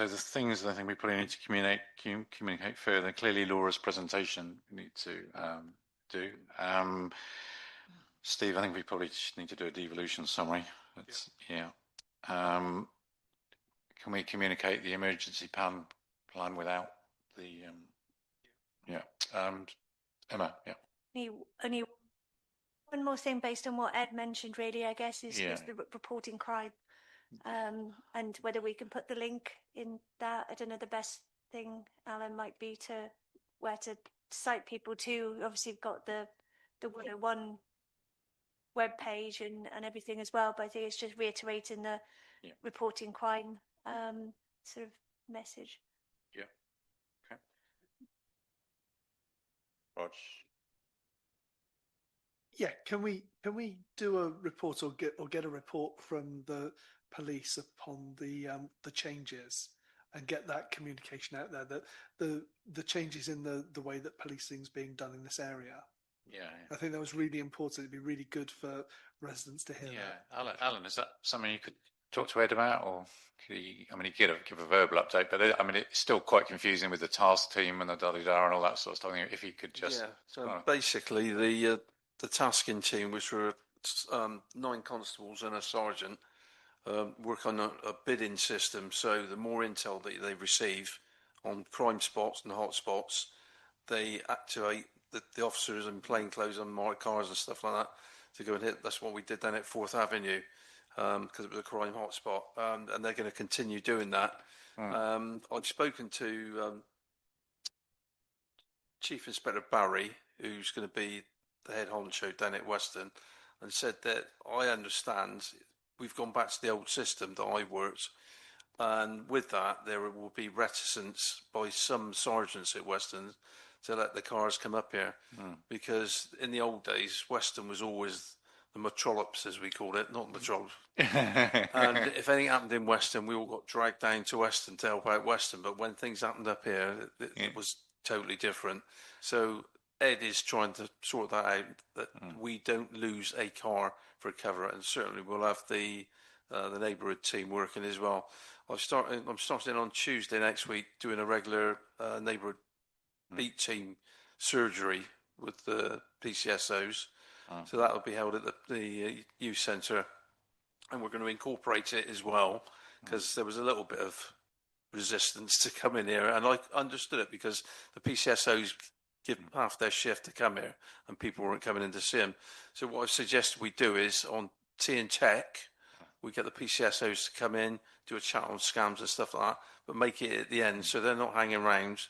things that I think we probably need to communicate further. Clearly, Laura's presentation we need to do. Steve, I think we probably just need to do a devolution summary. Yeah. Can we communicate the emergency plan without the? Emma. Yeah. Only one more thing based on what Ed mentioned. Really, I guess is the reporting crime. And whether we can put the link in that. I don't know, the best thing, Alan, might be to where to cite people to. Obviously, we've got the 101 web page and everything as well, but I think it's just reiterating the reporting crime sort of message. Yeah. Okay. Rog. Yeah, can we do a report or get a report from the police upon the changes and get that communication out there, that the changes in the way that policing is being done in this area? Yeah. I think that was really important. It'd be really good for residents to hear that. Alan, is that something you could talk to Ed about, or could he give a verbal update? But it's still quite confusing with the task team and the da-da-da and all that sort of stuff. If you could just basically the tasking team, which were 9 constables and a sergeant, work on a bidding system. So the more intel that they receive on crime spots and hot spots, they activate the officers in plain clothes on marked cars and stuff like that to go and hit. That's what we did then at 4th Avenue because it was a crime hotspot, and they're going to continue doing that. I've spoken to Chief Inspector Barry, who's going to be the head honcho down at Western, and said that I understand we've gone back to the old system that I worked, and with that there will be reticence by some sergeants at Western to let the cars come up here, because in the old days, Weston was always the metrollops, as we called it, not metrollops. And if anything happened in Weston, we all got dragged down to Weston to help out Weston. But when things happened up here, it was totally different. So Ed is trying to sort that out, that we don't lose a car for cover, and certainly we'll have the neighbourhood team working as well. I'm starting on Tuesday next week doing a regular neighbourhood beat team surgery with the PCSOs. So that will be held at the youth centre, and we're going to incorporate it as well, because there was a little bit of resistance to come in here, and I understood it because the PCSOs give half their shift to come here, and people weren't coming in to see them. So what I suggested we do is on Tea and Tech, we get the PCSOs to come in, do a chat on scams and stuff like that, but make it at the end so they're not hanging around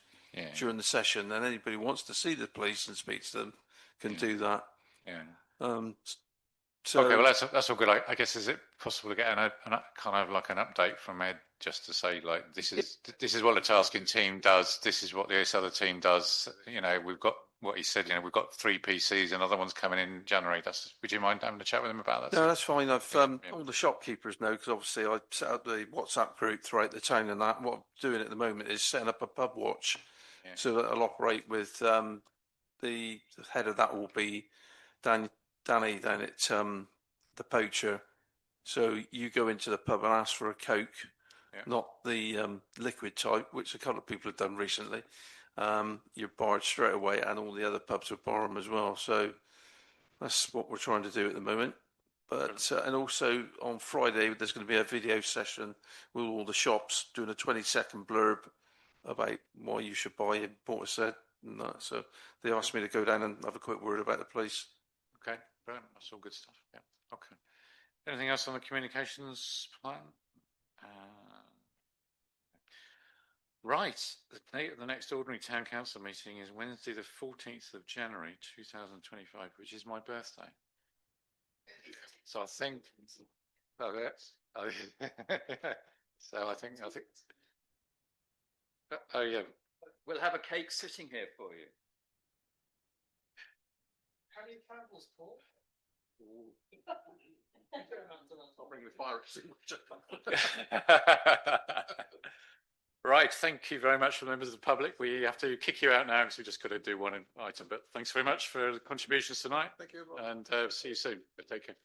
during the session, and anybody who wants to see the police and speak to them can do that. So okay, well that's all good. I guess, is it possible to get a kind of like an update from Ed, just to say, like, this is what the tasking team does, this is what this other team does. You know, we've got what he said. You know, we've got 3 PCs, another one's coming in January. Would you mind having a chat with him about that? No, that's fine. I've all the shopkeepers know, because obviously I set up the WhatsApp group throughout the town, and that what I'm doing at the moment is setting up a pub watch, so that I'll operate with the head of that will be Danny down at the Poacher. So you go into the pub and ask for a Coke, not the liquid type, which a couple of people have done recently. You're barred straight away, and all the other pubs will bar them as well. So that's what we're trying to do at the moment. But and also on Friday there's going to be a video session with all the shops doing a 20-second blurb about why you should buy in Portishead and that. So they asked me to go down and have a quick word about the place. Okay, brilliant. That's all good stuff. Yeah. Okay. Anything else on the communications plan? Right. The date of the next ordinary town council meeting is Wednesday, the 14th of January, 2025, which is my birthday. So I think. Oh, yes. So I think. Oh yeah. We'll have a cake sitting here for you. How many candles, Paul? I'll bring the fire extinguisher. Right, thank you very much for the members of the public. We have to kick you out now because we just got to do one item. But thanks very much for the contributions tonight. Thank you. And see you soon. Take care.